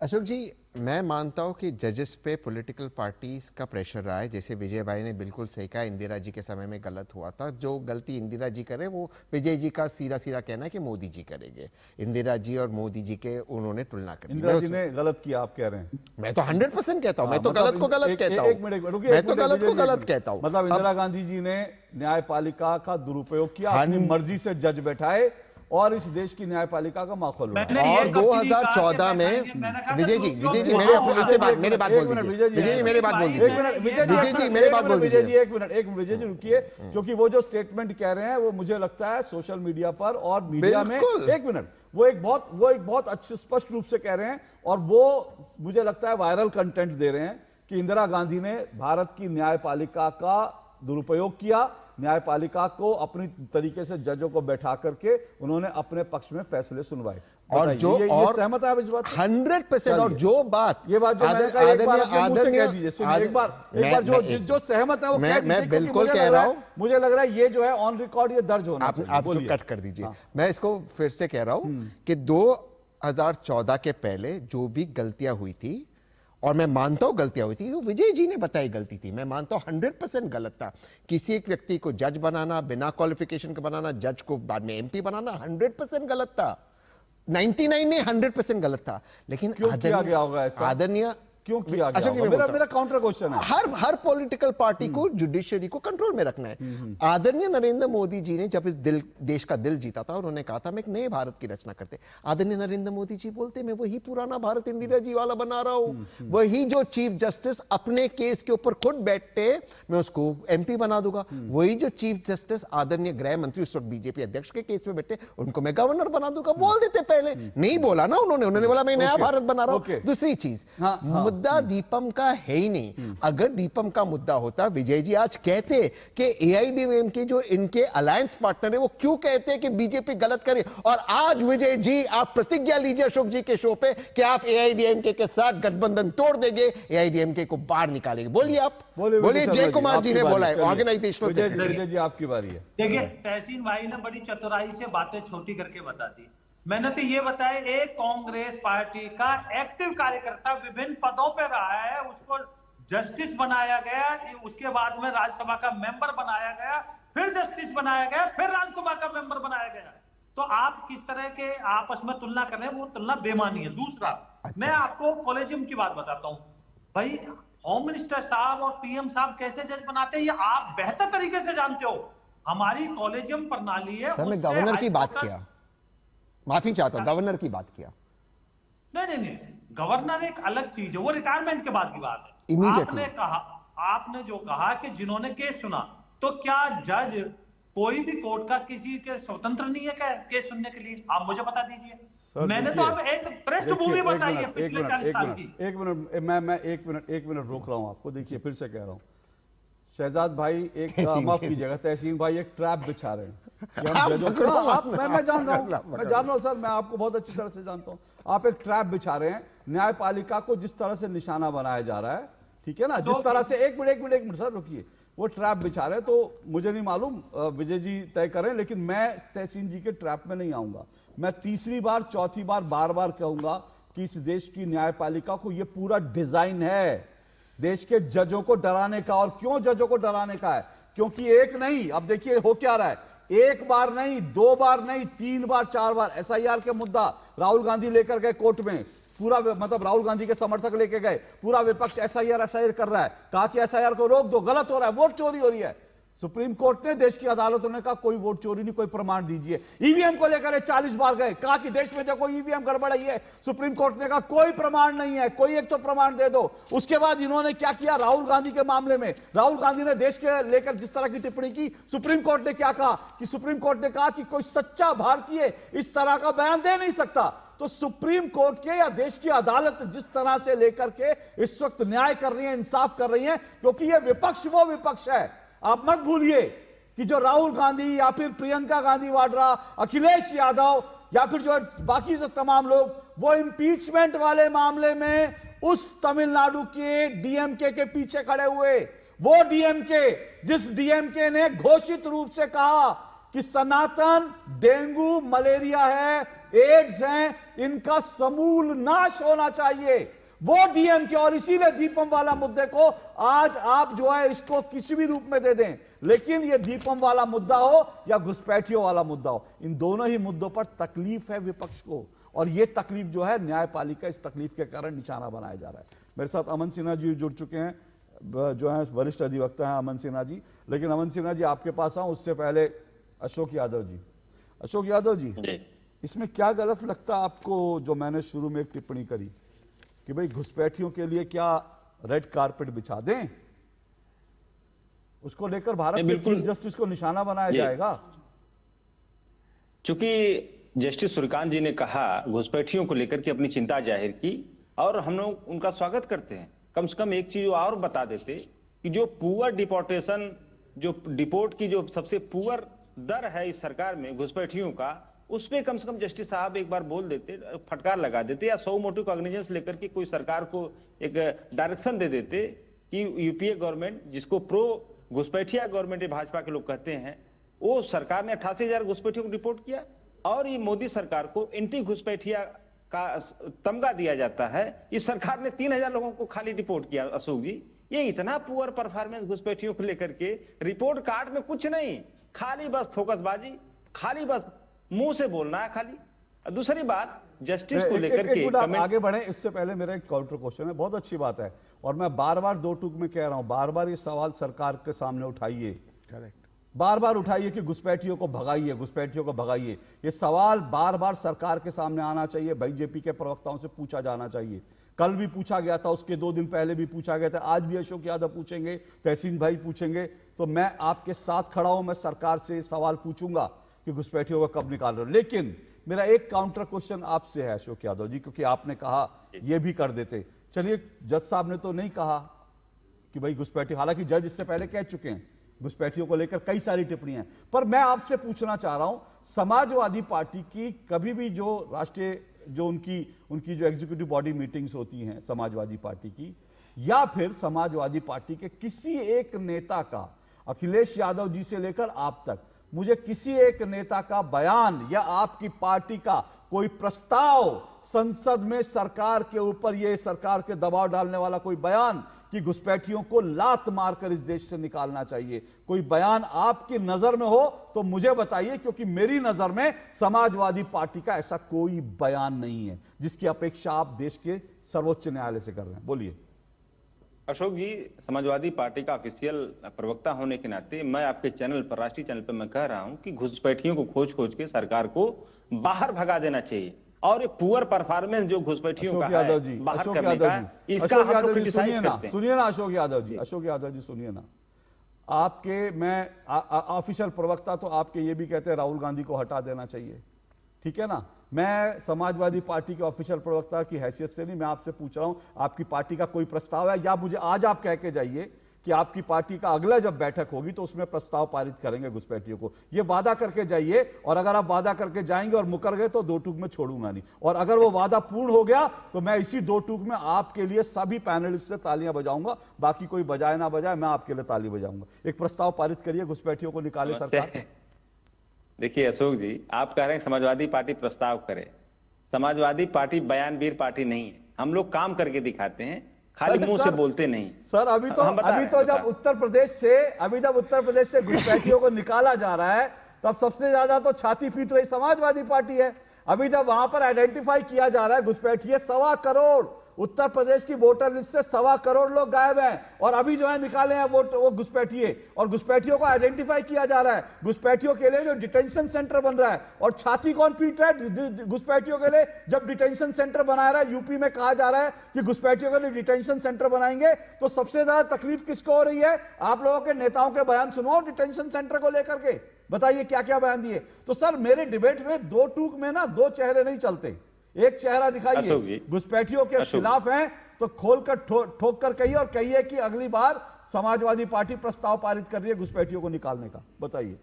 अशोक जी, मैं मानता हूं कि जजेस पे पॉलिटिकल पार्टीज का प्रेशर रहा है। जैसे विजय भाई ने बिल्कुल सही कहा, इंदिरा जी के समय में गलत हुआ था। जो गलती इंदिरा जी करे वो विजय जी का सीधा कहना है कि मोदी जी करेंगे। इंदिरा जी और मोदी जी के उन्होंने तुलना कर दी। इंदिरा जी ने गलत किया आप कह रहे हैं? मैं तो 100% कहता हूं, मैं तो गलत को गलत कहता हूं, मैं तो गलत को गलत कहता हूं। मतलब इंदिरा गांधी जी ने न्यायपालिका का दुरुपयोग किया, अपनी मर्जी से जज बैठाए और इस देश की न्यायपालिका का माहौल बनाया। और 2014 में विजय जी मेरे बात बोल दीजिए। विजय जी मेरे बात बोल दीजिए। विजय जी मेरे बात बोल दीजिए। एक मिनट विजय जी रुकिए, क्योंकि वो जो स्टेटमेंट कह रहे हैं वो मुझे लगता है सोशल मीडिया पर और मीडिया में, एक मिनट, वो एक बहुत अच्छे स्पष्ट रूप से कह रहे हैं और वो मुझे लगता है वायरल कंटेंट दे रहे हैं कि इंदिरा गांधी ने भारत की न्यायपालिका का दुरुपयोग किया, न्यायपालिका को अपनी तरीके से जजों को बैठा करके उन्होंने अपने पक्ष में फैसले सुनवाए। और जो ये सहमत है आप इस बात? 100%। और जो बात ये बात जो मैंने कहा, एक बार जो सहमत है वो मैं बिल्कुल कह रहा हूं। मुझे लग रहा है ये जो है ऑन रिकॉर्ड ये दर्ज होना चाहिए। आप कट कर दीजिए। मैं इसको फिर से कह रहा हूं कि 2014 के पहले जो भी गलतियां हुई थी, और मैं मानता हूं गलतियां हुई थी, वो विजय जी ने बताई गलती थी, मैं मानता हूं 100% गलत था। किसी एक व्यक्ति को जज बनाना, बिना क्वालिफिकेशन के बनाना, जज को बाद में एमपी बनाना 100% गलत था। 99 नहीं 100% गलत था। लेकिन क्यों किया गया होगा ऐसा? आदरणीय क्यों किया गया? मेरा काउंटर क्वेश्चन है। हर पॉलिटिकल पार्टी को जुडिशरी को कंट्रोल में रखना है। आदरणीय नरेंद्र मोदी जी ने जब इस देश का दिल जीता था, उन्होंने कहा था मैं एक नए भारत की रचना करते। आदरणीय नरेंद्र मोदी जी बोलते मैं वही पुराना भारत इंदिरा जी वाला बना रहा हूं। वही जो चीफ जस्टिस अपने केस के ऊपर खुद बैठते, मैं उसको एमपी बना दूंगा। वही जो चीफ जस्टिस आदरणीय गृह मंत्री उस वक्त बीजेपी अध्यक्ष के केस में बैठे, उनको मैं गवर्नर बना दूंगा। बोल देते, पहले नहीं बोला ना उन्होंने बोला मैं नया भारत बना रहा हूं। दूसरी चीज, मुद्दा दीपम का है ही नहीं। अगर दीपम का मुद्दा होता, विजय जी आज कहते कि एआईडीएम के जो इनके अलायंस पार्टनर है वो क्यों कहते हैं कि बीजेपी गलत करे, और आज विजय जी आप प्रतिज्ञा लीजिए अशोक जी के शो पे कि आप एआईडीएमके के साथ गठबंधन तोड़ देंगे, एआईडीएमके को बाहर निकालेंगे। बोलिए आप, बोलिए। जय कुमार जी ने बोला है, ऑर्गेनाइजेशनल विजय जी आपकी बारी है। देखिए तहसीन भाई ने बड़ी चतुराई से बातें छोटी करके बता दी। मैंने तो ये बताया, एक कांग्रेस पार्टी का एक्टिव कार्यकर्ता विभिन्न पदों पे रहा है, उसको जस्टिस बनाया गया, उसके बाद में राज्यसभा का मेंबर बनाया गया, फिर जस्टिस बनाया गया, फिर राज्यसभा का मेंबर बनाया गया। तो आप किस तरह के आपस में तुलना कर रहे हैं, वो तुलना बेमानी है। दूसरा, मैं आपको कॉलेजियम की बात बताता हूं भाई। होम मिनिस्टर साहब और पीएम साहब कैसे जज बनाते हैं ये आप बेहतर तरीके से जानते हो। हमारी कॉलेजियम प्रणाली है। सर मैं गवर्नर की बात किया, माफी चाहता हूं, गवर्नर की बात किया। नहीं, गवर्नर एक अलग चीज है, वो रिटायरमेंट के बाद की बात है। आपने जो कहा कि जिन्होंने केस सुना, तो क्या जज कोई भी कोर्ट का किसी के स्वतंत्र नहीं है क्या केस सुनने के लिए? आप मुझे बता दीजिए। मैंने तो अब एक पृष्ठभूमि बताई है पिछले 40 साल की। मैं एक मिनट रोक रहा हूं आपको। देखिए फिर से कह रहा हूं, शहजाद भाई एक माफ कीजिएगा, तहसीन भाई एक ट्रैप बिछा रहे हैं। मैं जान रहा हूं सर, मैं आपको बहुत अच्छी तरह से जानता हूं। आप एक ट्रैप बिछा रहे हैं, न्यायपालिका को जिस तरह से निशाना बनाया जा रहा है, ठीक है ना, जिस तरह से। एक मिनट सर रुकिए, वो ट्रैप बिछा रहे हैं, तो मुझे नहीं मालूम, विजय जी तय करें, लेकिन मैं तहसीन जी के ट्रैप में नहीं आऊंगा। मैं तीसरी बार चौथी बार बार बार कहूंगा कि इस देश की न्यायपालिका को यह पूरा डिजाइन है देश के जजों को डराने का। और क्यों जजों को डराने का है? क्योंकि एक नहीं, अब देखिए हो क्या रहा है, एक बार नहीं, 2 बार नहीं, 3 बार 4 बार एसआईआर के मुद्दा राहुल गांधी लेकर गए कोर्ट में। पूरा मतलब राहुल गांधी के समर्थक लेके गए, पूरा विपक्ष एसआईआर कर रहा है, कहा कि एसआईआर को रोक दो, गलत हो रहा है, वोट चोरी हो रही है। सुप्रीम कोर्ट ने, देश की अदालतों ने कहा कोई वोट चोरी नहीं, कोई प्रमाण दीजिए। ईवीएम को लेकर 40 बार गए, कहा कि देश में देखो ईवीएम गड़बड़ है। सुप्रीम कोर्ट ने कहा कोई प्रमाण नहीं है, कोई एक तो प्रमाण दे दो। उसके बाद इन्होंने क्या किया राहुल गांधी के मामले में? राहुल गांधी ने देश के लेकर जिस तरह की टिप्पणी की, सुप्रीम कोर्ट ने क्या कहा कि सुप्रीम कोर्ट ने कहा कि कोई सच्चा भारतीय इस तरह का बयान दे नहीं सकता। तो सुप्रीम कोर्ट के या देश की अदालत जिस तरह से लेकर के इस वक्त न्याय कर रही है, इंसाफ कर रही है, क्योंकि यह विपक्ष वो विपक्ष है। आप मत भूलिए कि जो राहुल गांधी या फिर प्रियंका गांधी वाड्रा, अखिलेश यादव या फिर जो बाकी जो तमाम लोग, वो इंपीचमेंट वाले मामले में उस तमिलनाडु के डीएमके के पीछे खड़े हुए। वो डीएमके, जिस डीएमके ने घोषित रूप से कहा कि सनातन डेंगू मलेरिया है, एड्स हैं, इनका समूल नाश होना चाहिए, वो डीएमके। और इसीलिए दीपम वाला मुद्दे को आज आप जो है इसको किसी भी रूप में दे दें, लेकिन ये दीपम वाला मुद्दा हो या घुसपैठियों वाला मुद्दा हो, इन दोनों ही मुद्दों पर तकलीफ है विपक्ष को। और ये तकलीफ जो है न्यायपालिका, इस तकलीफ के कारण निशाना बनाया जा रहा है। मेरे साथ अमन सिन्हा जी जुड़ चुके हैं, जो है वरिष्ठ अधिवक्ता हैं अमन सिन्हा जी। लेकिन अमन सिन्हा जी आपके पास आऊं उससे पहले अशोक यादव जी। अशोक यादव जी, इसमें क्या गलत लगता आपको जो मैंने शुरू में एक टिप्पणी करी कि भाई घुसपैठियों के लिए क्या रेड कारपेट बिछा दें, उसको लेकर भारत के चीफ जस्टिस को निशाना बनाया जाएगा? चूंकि जस्टिस सूर्यकांत जी ने कहा, घुसपैठियों को लेकर के अपनी चिंता जाहिर की, और हम लोग उनका स्वागत करते हैं। कम से कम एक चीज और बता देते कि जो पुअर डिपोर्टेशन, जो डिपोर्ट की जो सबसे पुअर दर है इस सरकार में घुसपैठियों का, उस पे कम से कम जस्टिस साहब एक बार बोल देते, फटकार लगा देते, या 100 मोटिव कॉग्निजेंस लेकर के कोई सरकार को एक डायरेक्शन दे देते कि यूपीए गवर्नमेंट, जिसको प्रो घुसपैठिया गवर्नमेंट भाजपा के लोग कहते हैं, वो सरकार ने 88,000 घुसपैठियों को रिपोर्ट किया, और ये मोदी सरकार को एंटी घुसपैठिया का तमगा दिया जाता है। इस सरकार ने 3,000 लोगों को खाली रिपोर्ट किया। अशोक जी, ये इतना पुअर परफॉर्मेंस घुसपैठियों को लेकर के, रिपोर्ट कार्ड में कुछ नहीं, खाली बस फोकसबाजी, खाली बस मुंह से बोलना है खाली। दूसरी बात, जस्टिस को लेकर के आगे बढ़े इससे पहले मेरा एक काउंटर क्वेश्चन है, बहुत अच्छी बात है, और मैं बार बार 2 टूक में कह रहा हूं, बार बार ये सवाल सरकार के सामने उठाइए, करेक्ट, बार बार उठाइए कि घुसपैठियों को भगाइए, घुसपैठियों को भगाइए। ये सवाल बार बार सरकार के सामने आना चाहिए, बीजेपी के प्रवक्ताओं से पूछा जाना चाहिए। कल भी पूछा गया था, उसके 2 दिन पहले भी पूछा गया था, आज भी अशोक यादव पूछेंगे, तहसीन भाई पूछेंगे। तो मैं आपके साथ खड़ा हूं, मैं सरकार से सवाल पूछूंगा कि घुसपैठियों को कब निकाल रहे हो। लेकिन मेरा एक काउंटर क्वेश्चन आपसे है अशोक यादव जी, क्योंकि आपने कहा ये भी कर देते। चलिए, जज साहब ने तो नहीं कहा कि भाई घुसपैठी, हालांकि जज इससे पहले कह चुके हैं घुसपैठियों को लेकर कई सारी टिप्पणियां हैं, पर मैं आपसे पूछना चाह रहा हूं, समाजवादी पार्टी की कभी भी जो राष्ट्रीय जो उनकी जो एग्जीक्यूटिव बॉडी मीटिंग्स होती हैं समाजवादी पार्टी की, या फिर समाजवादी पार्टी के किसी एक नेता का, अखिलेश यादव जी से लेकर आप तक, मुझे किसी एक नेता का बयान या आपकी पार्टी का कोई प्रस्ताव संसद में सरकार के ऊपर, ये सरकार के दबाव डालने वाला कोई बयान कि घुसपैठियों को लात मारकर इस देश से निकालना चाहिए, कोई बयान आपकी नजर में हो तो मुझे बताइए, क्योंकि मेरी नजर में समाजवादी पार्टी का ऐसा कोई बयान नहीं है जिसकी अपेक्षा आप देश के सर्वोच्च न्यायालय से कर रहे हैं। बोलिए। अशोक जी, समाजवादी पार्टी का ऑफिशियल प्रवक्ता होने के नाते मैं आपके चैनल पर, राष्ट्रीय चैनल पर मैं कह रहा हूं कि घुसपैठियों को खोज खोज के सरकार को बाहर भगा देना चाहिए, और ये पुअर परफॉर्मेंस जो घुसपैठियों का है बाहर करने का, इसका हम लोग क्रिटिसाइज करते हैं। सुनिए ना अशोक यादव जी, अशोक यादव जी सुनिए ना, आपके मैं ऑफिशियल प्रवक्ता तो आपके ये भी कहते हैं राहुल गांधी को हटा देना चाहिए, ठीक है ना। मैं समाजवादी पार्टी के ऑफिशियल प्रवक्ता की हैसियत से नहीं, मैं आपसे पूछ रहा हूं आपकी पार्टी का कोई प्रस्ताव है, या मुझे आज आप कह के जाइए कि आपकी पार्टी का अगला जब बैठक होगी तो उसमें प्रस्ताव पारित करेंगे घुसपैठियों को, ये वादा करके जाइए। और अगर आप वादा करके जाएंगे और मुकर गए तो दो टूक में छोड़ूंगा नहीं, और अगर वो वादा पूर्ण हो गया तो मैं इसी दो टूक में आपके लिए सभी पैनलिस्ट से तालियां बजाऊंगा, बाकी कोई बजाए ना बजाए मैं आपके लिए ताली बजाऊंगा। एक प्रस्ताव पारित करिए, घुसपैठियों को निकाले सरकार। देखिए अशोक जी, आप कह रहे हैं समाजवादी पार्टी प्रस्ताव करे, समाजवादी पार्टी बयानवीर पार्टी नहीं है, हम लोग काम करके दिखाते हैं, खाली मुंह से बोलते नहीं। सर अभी तो जब उत्तर प्रदेश से घुसपैठियों को निकाला जा रहा है तब सबसे ज्यादा तो छाती पीट रही समाजवादी पार्टी है। अभी जब वहां पर आइडेंटिफाई किया जा रहा है घुसपैठी 1.25 करोड़, उत्तर प्रदेश की वोटर लिस्ट से 1.25 करोड़ लोग गायब हैं, और अभी जो है निकाले हैं वो घुसपैठिए, और घुसपैठियों को आइडेंटिफाई किया जा रहा है। घुसपैठियों के लिए जो डिटेंशन सेंटर बन रहा है, और छाती कौन पीट रहा है घुसपैठियों के लिए, जब डिटेंशन सेंटर बना रहा है, यूपी में कहा जा रहा है कि घुसपैठियों के लिए डिटेंशन सेंटर बनाएंगे, तो सबसे ज्यादा तकलीफ किसको हो रही है? आप लोगों के नेताओं के बयान सुनो डिटेंशन सेंटर को लेकर के, बताइए क्या क्या बयान दिए। तो सर मेरे डिबेट में दो टूक में ना दो चेहरे नहीं चलते, एक चेहरा दिखाइए, घुसपैठियों के खिलाफ हैं तो खोलकर ठोक कर कहिए, और कहिए कि अगली बार समाजवादी पार्टी प्रस्ताव पारित कर रही है घुसपैठियों को निकालने का। बताइए।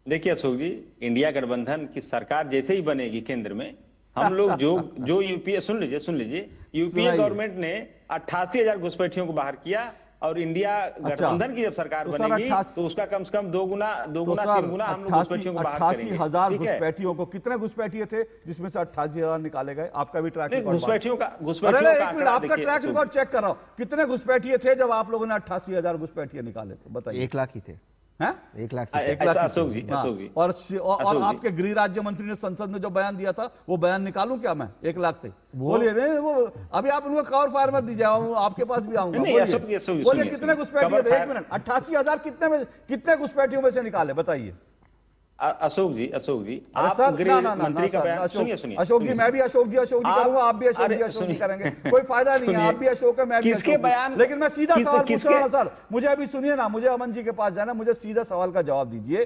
देखिए अशोक जी, इंडिया गठबंधन की सरकार जैसे ही बनेगी केंद्र में, हम लोग जो यूपीए, सुन लीजिए यूपीए गवर्नमेंट ने 88,000 घुसपैठियों को बाहर किया, और इंडिया गठबंधन की जब सरकार बनेगी तो उसका कम से कम 2 गुना 3 गुना हम लोग घुसपैठियों को बाहर करेंगे। 88,000 घुसपैठियों को, कितने घुसपैठिए थे जिसमें से 88,000 निकाले गए? आपका भी ट्रैक रिकॉर्ड, घुसपैठियों का आपका ट्रैक रिकॉर्ड चेक कर रहा हूं, कितने घुसपैठिए थे जब आप लोगों ने 88,000 घुसपैठिए निकाले थे? बताइए। 1 लाख ही थे। 1 लाख अशोक जी। और आपके गृह राज्य मंत्री ने संसद में जो बयान दिया था वो बयान निकालूं क्या मैं? 1 लाख थे। बोलिए। नहीं वो अभी आप उनको कवर फायर मत दीजिए, आपके पास भी आऊंगा। बोलिए कितने घुसपैठिए थे? 1 मिनट, 88,000 कितने घुसपैठियों में से निकाले? बताइए। अशोक जी आप गृह मंत्री का बयान सुनिए। अशोक जी मैं भी अशोक जी करूंगा, आप भी अशोक जी करेंगे, कोई फायदा नहीं है। आप भी अशोक है, मैं भी किसके बयान, लेकिन मैं सीधा सवाल पूछ रहा हूं सर, मुझे अभी सुनिए ना, मुझे अमन जी के पास जाना, मुझे सीधा सवाल का जवाब दीजिए।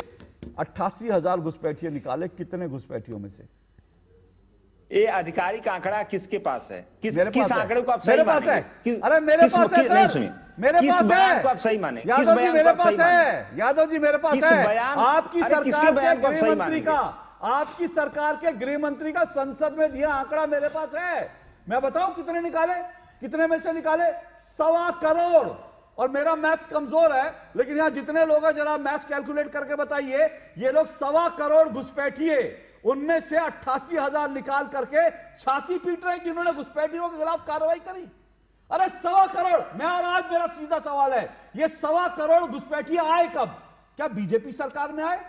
88,000 घुसपैठिए निकाले, कितने घुसपैठियों में से? ये आधिकारिक आंकड़ा किसके पास है? किस आंकड़े को आप सही माने? अरे मेरे पास है सर, मेरे पास है। आप सही माने? यादव जी मेरे पास है, यादव जी मेरे पास है। आपकी सरकार के गृह मंत्री का, आपकी सरकार के गृह मंत्री का संसद में दिया आंकड़ा मेरे पास है। मैं बताऊं कितने निकाले, कितने में से निकाले? 1.25 करोड़। और मेरा मैथ्स कमजोर है, लेकिन यहां जितने लोग हैं जरा मैथ्स कैलकुलेट करके बताइए। ये लोग 1.25 करोड़ घुसपैठिए, उनमें से 88,000 निकाल करके छाती पीट रहे हैं कि उन्होंने घुसपैठियों के खिलाफ कार्रवाई करी। अरे 1.25 करोड़। मैं और आज मेरा सीधा सवाल है, ये 1.25 करोड़ घुसपैठिए आए कब? क्या बीजेपी सरकार में आए?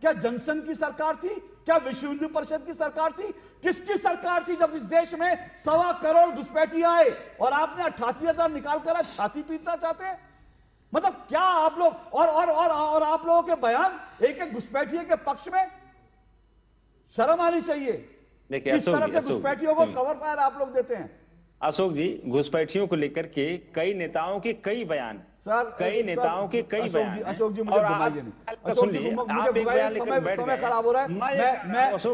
क्या जनसंघ की सरकार थी? क्या विश्व हिंदू परिषद की सरकार थी? किसकी सरकार थी जब इस देश में 1.25 करोड़ घुसपैठिए आए और आपने 88,000 निकालकर आज छाती पीटना चाहते हैं? मतलब क्या आप लोग और आप लोगों के बयान एक एक घुसपैठिए के पक्ष में, शर्म आनी चाहिए। देखिए इस तरह से घुसपैठियों को कवर फायर आप लोग देते हैं। अशोक जी, घुसपैठियों को लेकर के कई नेताओं के कई बयान सर कई नेताओं के कई बयान हैं। अशोक जी मुझे दबाइए नहीं, अशोक जी मुझे समय खराब हो रहा है,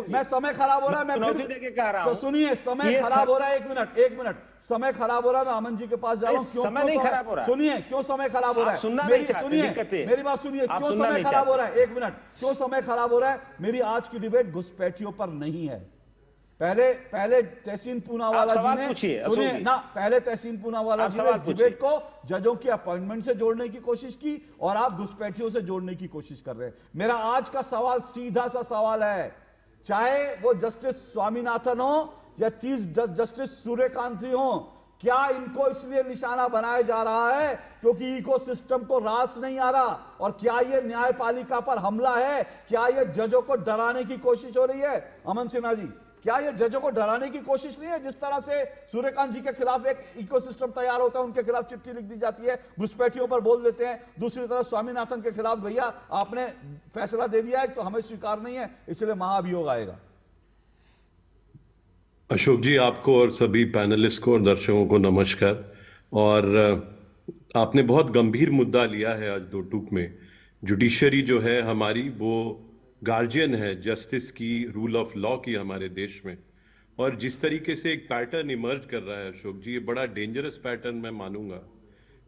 मैं समय खराब हो रहा है, मैं फिर सुनिए, समय खराब हो रहा है, एक मिनट समय खराब हो रहा है, मैं अमन जी के पास जा रहा हूँ। क्यों समय नहीं खराब हो रहा है? सुनिए क्यों समय खराब हो रहा है, सुनिए मेरी बात सुनिए, क्यों समय खराब हो रहा है, एक मिनट, क्यों समय खराब हो रहा है? मेरी आज की डिबेट घुसपैठियों पर नहीं है। पहले तहसीन पूनावाला जी ने, सुनिए ना, पहले तहसीन पूनावाला जी ने इस डिबेट को जजों की अपॉइंटमेंट से जोड़ने की कोशिश की और आप घुसपैठियों से जोड़ने की कोशिश कर रहे हैं। मेरा आज का सवाल सीधा सा सवाल है, चाहे वो जस्टिस स्वामीनाथन हो या चीफ जस्टिस सूर्यकांत हो, क्या इनको इसलिए निशाना बनाया जा रहा है क्योंकि इकोसिस्टम को रास नहीं आ रहा? और क्या ये न्यायपालिका पर हमला है? क्या ये जजों को डराने की कोशिश हो रही है? अमन सिन्हा जी, क्या ये जजों को डराने की कोशिश नहीं है? जिस तरह से सूर्यकांत जी के खिलाफ एक इकोसिस्टम तैयार होता है, उनके खिलाफ चिट्ठी लिख दी जाती है, घुसपैठियों पर बोल देते हैं, दूसरी तरफ स्वामीनाथन के खिलाफ भैया आपने फैसला दे दिया है तो हमें स्वीकार नहीं है, इसलिए महाअभियोग आएगा। अशोक जी, आपको और सभी पैनलिस्ट को और दर्शकों को नमस्कार। और आपने बहुत गंभीर मुद्दा लिया है आज दो टूक में। जुडिशरी जो है हमारी, वो गार्जियन है जस्टिस की, रूल ऑफ लॉ की हमारे देश में। और जिस तरीके से एक पैटर्न इमर्ज कर रहा है अशोक जी, ये बड़ा डेंजरस पैटर्न मैं मानूंगा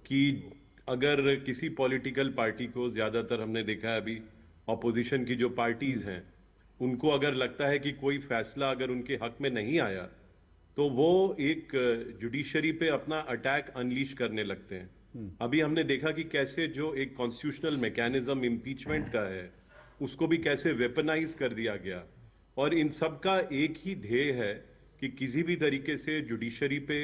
कि अगर किसी पॉलिटिकल पार्टी को, ज़्यादातर हमने देखा है अभी ऑपोजिशन की जो पार्टीज हैं, उनको अगर लगता है कि कोई फैसला अगर उनके हक में नहीं आया तो वो एक जुडिशरी पे अपना अटैक अनलीश करने लगते हैं। अभी हमने देखा कि कैसे जो एक कॉन्स्टिट्यूशनल मैकेनिज्म इम्पीचमेंट का है उसको भी कैसे वेपनाइज कर दिया गया। और इन सब का एक ही ध्येय है कि किसी भी तरीके से जुडिशरी पे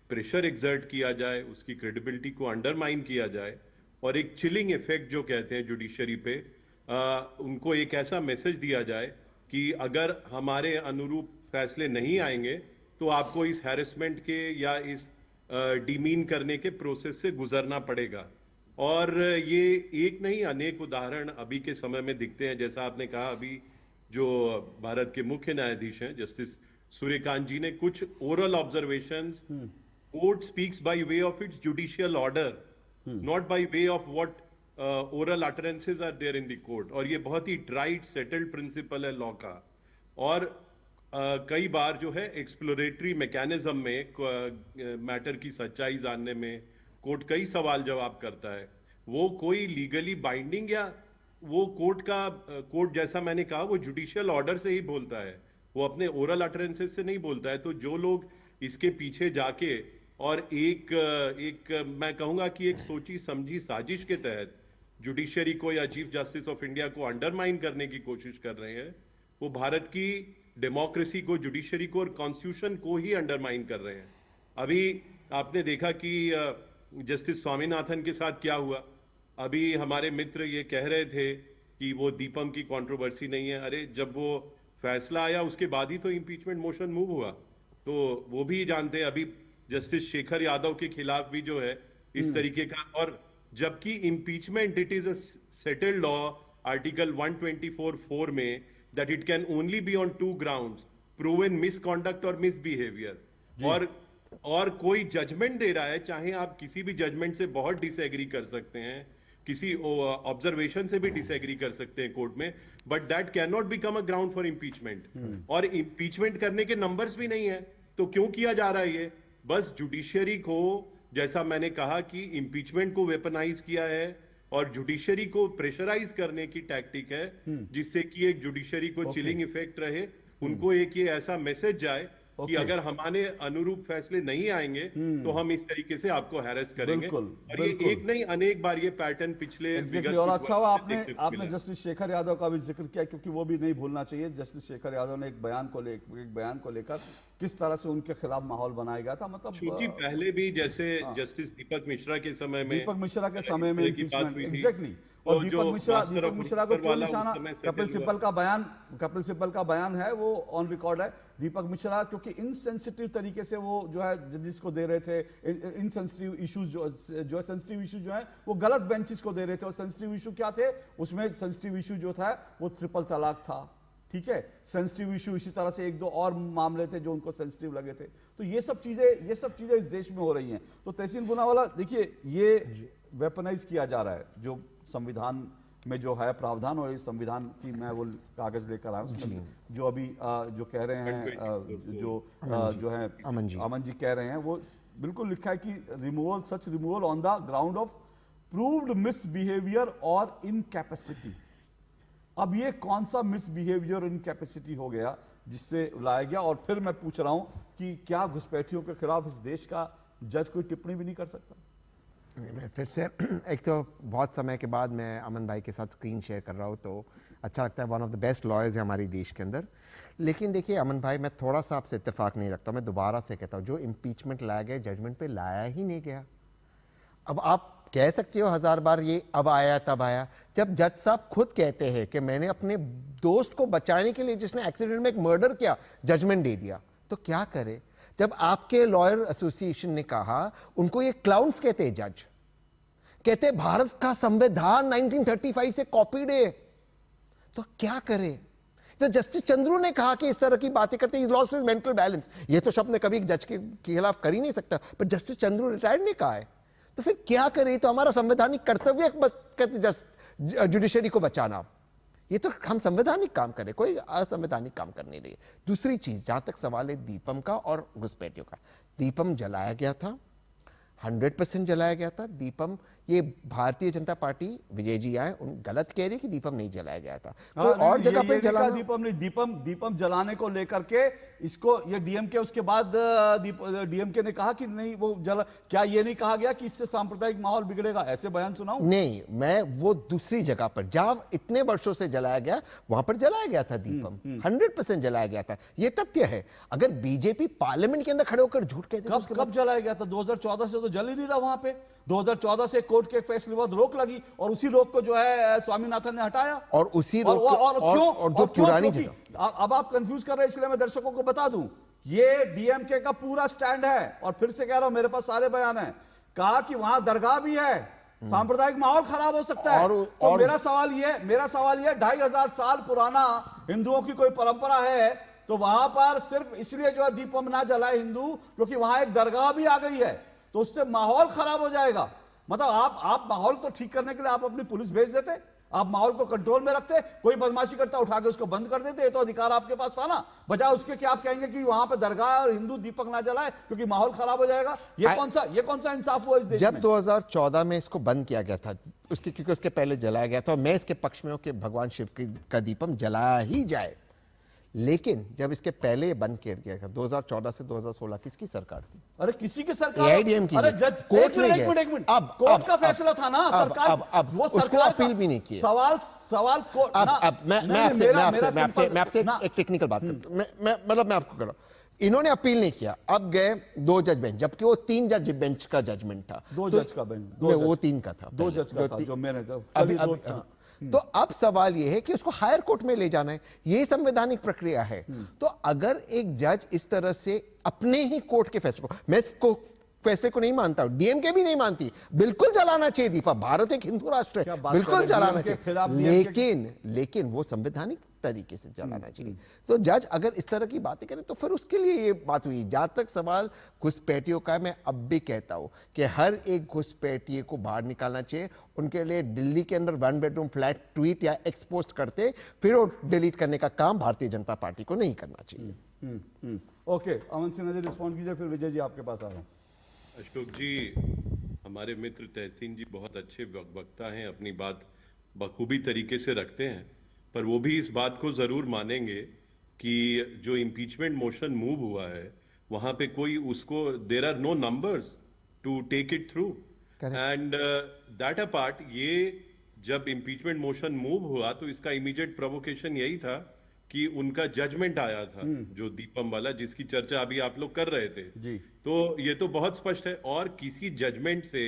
प्रेशर एक्सर्ट किया जाए, उसकी क्रेडिबिलिटी को अंडरमाइन किया जाए और एक चिलिंग इफेक्ट जो कहते हैं जुडिशरी पे, उनको एक ऐसा मैसेज दिया जाए कि अगर हमारे अनुरूप फैसले नहीं आएंगे तो आपको इस हैरेसमेंट के या इस डिमीन करने के प्रोसेस से गुजरना पड़ेगा। और ये एक नहीं, अनेक उदाहरण अभी के समय में दिखते हैं। जैसा आपने कहा, अभी जो भारत के मुख्य न्यायाधीश हैं जस्टिस सूर्यकांत जी ने कुछ oral observations, court speaks by way of its judicial order, not by way of what oral utterances are there in the court. और ये बहुत ही ट्राइड सेटल्ड प्रिंसिपल है लॉ का। और कई बार जो है एक्सप्लोरेटरी मैकेनिज्म में मैटर की सच्चाई जानने में कोर्ट कई सवाल जवाब करता है। वो कोई लीगली बाइंडिंग या वो कोर्ट जैसा मैंने कहा वो जुडिशियल ऑर्डर से ही बोलता है, वो अपने ओरल अटरेंसेस से नहीं बोलता है। तो जो लोग इसके पीछे जाके और एक मैं कहूंगा कि एक सोची समझी साजिश के तहत जुडिशरी को या चीफ जस्टिस ऑफ इंडिया को अंडरमाइन करने की कोशिश कर रहे हैं, वो भारत की डेमोक्रेसी को, जुडिशरी को और कॉन्स्टिट्यूशन को ही अंडरमाइन कर रहे हैं। अभी आपने देखा कि जस्टिस स्वामीनाथन के साथ क्या हुआ। अभी हमारे मित्र ये कह रहे थे कि वो दीपम की कंट्रोवर्सी नहीं है। अरे जब वो फैसला आया उसके बाद ही तो इम्पीचमेंट मोशन मूव हुआ, तो वो भी जानते हैं। अभी जस्टिस शेखर यादव के खिलाफ भी जो है इस तरीके का, और जबकि impeachment it is a settled law article 124(4) में that it can only be on 2 grounds, proven misconduct और मिसबिहेवियर। और कोई जजमेंट दे रहा है, चाहे आप किसी भी जजमेंट से बहुत डिसएग्री कर सकते हैं, किसी ऑब्जर्वेशन से भी डिसएग्री कर सकते हैं कोर्ट में, but that can not become a ground for impeachment. और इम्पीचमेंट करने के नंबर्स भी नहीं है, तो क्यों किया जा रहा है ये? बस जुडिशरी को, जैसा मैंने कहा कि इम्पीचमेंट को वेपनाइज किया है और जुडिशरी को प्रेशराइज करने की टैक्टिक है, जिससे कि एक जुडिशरी को चिलिंग इफेक्ट रहे, उनको एक ये ऐसा मैसेज जाए कि अगर हमारे अनुरूप फैसले नहीं आएंगे तो हम इस तरीके से आपको हैरेस करेंगे। और ये एक नहीं, अनेक बार ये पैटर्न पिछले और अच्छा हुआ आपने जस्टिस शेखर यादव का भी जिक्र किया, क्योंकि वो भी नहीं भूलना चाहिए। जस्टिस शेखर यादव ने एक बयान को लेकर किस तरह से उनके खिलाफ माहौल बनाया गया था। मतलब पहले भी जैसे जस्टिस दीपक मिश्रा के समय में एग्जैक्टली, और दीपक मिश्रा को क्यों निशाना, कपिल सिब्बल का बयान है, वो ऑन रिकॉर्ड है। दीपक मिश्रा क्योंकि इनसेंसिटिव तरीके से वो जो है जजेस को दे रहे थे, इनसेंसिटिव इश्यूज जो सेंसिटिव इशू जो है वो गलत बेंचेस को दे रहे थे। और सेंसिटिव इशू क्या थे उसमें? सेंसिटिव इशू जो था वो ट्रिपल तलाक था, ठीक है। सेंसिटिव इशू इसी तरह से 1-2 और मामले थे जो उनको सेंसिटिव लगे थे। तो ये सब चीजें इस देश में हो रही हैं। तो तहसीन पूनावाला, देखिए वेपनाइज किया जा रहा है। जो संविधान में जो है प्रावधान, और इस संविधान की मैं वो कागज लेकर आया हूँ, जो अभी जो कह रहे हैं जो है अमन जी कह रहे हैं, वो बिल्कुल लिखा है कि removal on the ground of proved misbehaviour और इनकैपेसिटी। अब ये कौन सा मिसबिहेवियर इनकैपेसिटी हो गया जिससे लाया गया? और फिर मैं पूछ रहा हूं कि क्या घुसपैठियों के खिलाफ इस देश का जज कोई टिप्पणी भी नहीं कर सकता? मैं फिर से एक तो बहुत समय के बाद मैं अमन भाई के साथ स्क्रीन शेयर कर रहा हूँ, तो अच्छा लगता है। One of the best lawyers है हमारे देश के अंदर। लेकिन देखिए अमन भाई, मैं थोड़ा सा आपसे इत्तेफाक नहीं रखता। मैं दोबारा से कहता हूँ, जो इम्पीचमेंट लाया गया जजमेंट पे लाया ही नहीं गया। अब आप कह सकते हो 1000 बार ये अब आया तब आया, जब जज साहब खुद कहते हैं कि मैंने अपने दोस्त को बचाने के लिए, जिसने एक्सीडेंट में एक मर्डर किया, जजमेंट दे दिया, तो क्या करे? जब आपके लॉयर एसोसिएशन ने कहा, उनको ये क्लाउन्स कहते हैं, जज कहते भारत का संविधान 1935 से कॉपीड है, तो क्या करे? तो जस्टिस चंद्रू ने कहा कि इस तरह की बातें करते ही लॉस इज मेंटल बैलेंस। ये तो शब्द ने कभी जज के खिलाफ कर ही नहीं सकता, पर जस्टिस चंद्रू रिटायर्ड ने कहा है, तो फिर क्या करे? तो हमारा संवैधानिक कर्तव्य जुडिशरी को बचाना। ये तो हम संवैधानिक काम करें, कोई असंवैधानिक काम करने नहीं। दूसरी चीज, जहां तक सवाल है दीपम का और घुसपैठियों का, दीपम जलाया गया था, 100% जलाया गया था। दीपम, ये भारतीय जनता पार्टी, विजय जी आए, उन गलत कह रही कि दीपम नहीं जलाया गया था, कोई और जगह पे जलाना। दीपम नहीं, दीपम जलाने को लेकर के इसको ये डीएमके, उसके बाद डीएमके ने कहा कि नहीं वो जला, क्या ये नहीं कहा गया कि इससे सांप्रदायिक माहौल बिगड़ेगा? ऐसे बयान सुनाऊं? नहीं, मैं वो दूसरी जगह पर जहां इतने वर्षों से जलाया गया, वहां पर जलाया गया था दीपम, 100% जलाया गया था। ये तथ्य है। अगर बीजेपी पार्लियामेंट के अंदर खड़े होकर झूठ कहते, कब जलाया गया था? 2014 से तो जल ही नहीं रहा वहां पे। 2014 से कोर्ट के फैसले बाद रोक लगी, और उसी रोक को जो है स्वामीनाथन ने हटाया, और उसी रोक और जो पुरानी जगह। अब आप कंफ्यूज कर रहे हैं, इसलिए मैं दर्शकों को बता दूं, ये डीएमके का पूरा स्टैंड है। और फिर से कह रहा हूं, मेरे पास सारे बयान हैं। कहा कि वहां दरगाह भी है, सांप्रदायिक माहौल खराब हो सकता है। तो मेरा सवाल ये 2500 साल पुराना हिंदुओं की कोई परंपरा है, तो वहां पर सिर्फ इसलिए जो है दीपम ना जलाए हिंदू, क्योंकि वहां एक दरगाह भी आ गई है, तो उससे माहौल खराब हो जाएगा। मतलब आप माहौल तो ठीक करने के लिए आप अपनी पुलिस भेज देते, आप माहौल को कंट्रोल में रखते, कोई बदमाशी करता उठा के उसको बंद कर देते, ये तो अधिकार आपके पास था ना। बजाय उसके कि आप कहेंगे कि वहां पे दरगाह और हिंदू दीपक ना जलाए क्योंकि माहौल खराब हो जाएगा। ये कौन सा इंसाफ हुआ इस देश जब में? 2014 में इसको बंद किया गया था, क्योंकि उसके पहले जलाया गया था, और मैं इसके पक्ष में हूं कि भगवान शिव का दीपम जलाया ही जाए। लेकिन जब इसके पहले बंद किया गया था 2014 से 2016, किसकी सरकार थी? अरे किसी की सरकार, AIDM की। अरे जज कोर्ट में गए। अब कोर्ट का फैसला था ना, सरकार वो उसको अपील भी नहीं किया। सवाल कोर्ट। अब मैं आपसे एक टेक्निकल बात करता हूं, मैं आपको कर रहा हूं, इन्होंने अपील नहीं किया। अब गए 2 जज बेंच, जबकि वो 3 जज बेंच का जजमेंट था। 2 जज का बेंच, वो 3 का था, 2 जज का था जो मैंने तो अब सवाल यह है कि उसको हायर कोर्ट में ले जाना है, यही संवैधानिक प्रक्रिया है। तो अगर एक जज इस तरह से अपने ही कोर्ट के फैसले को, मैं इसको फैसले को नहीं मानता हूं, डीएमके भी नहीं मानती, बिल्कुल जलाना चाहिए दीपक, भारत एक हिंदू राष्ट्र है, बिल्कुल जलाना चाहिए, लेकिन वो संवैधानिक तरीके से जलाना चाहिए। तो जज अगर इस तरह की बातें करें तो फिर उसके लिए ये बात हुई। जहां तक सवाल घुसपैठियों का है, मैं अब भी कहता हूं कि हर एक घुसपैठिए को बाहर निकालना चाहिए। उनके लिए दिल्ली के अंदर 1 बेडरूम फ्लैट ट्वीट या एक्सपोस्ट करते फिर वो डिलीट करने का काम भारतीय जनता पार्टी को नहीं करना चाहिए। ओके, अमन सिन्हा जी रिस्पॉन्ड कीजिए, फिर विजय जी आपके पास आ रहा हूं। अशोक जी, हमारे मित्र तहसीन जी बहुत अच्छे वक्ता हैं, अपनी बात बखूबी तरीके से रखते हैं, पर वो भी इस बात को जरूर मानेंगे कि जो इम्पीचमेंट मोशन मूव हुआ है वहां पे कोई उसको, there are no numbers to take it through, and that apart, ये जब इम्पीचमेंट मोशन मूव हुआ तो इसका इमीडिएट प्रोवोकेशन यही था कि उनका जजमेंट आया था जो दीपम वाला, जिसकी चर्चा अभी आप लोग कर रहे थे जी। तो ये तो बहुत स्पष्ट है, और किसी जजमेंट से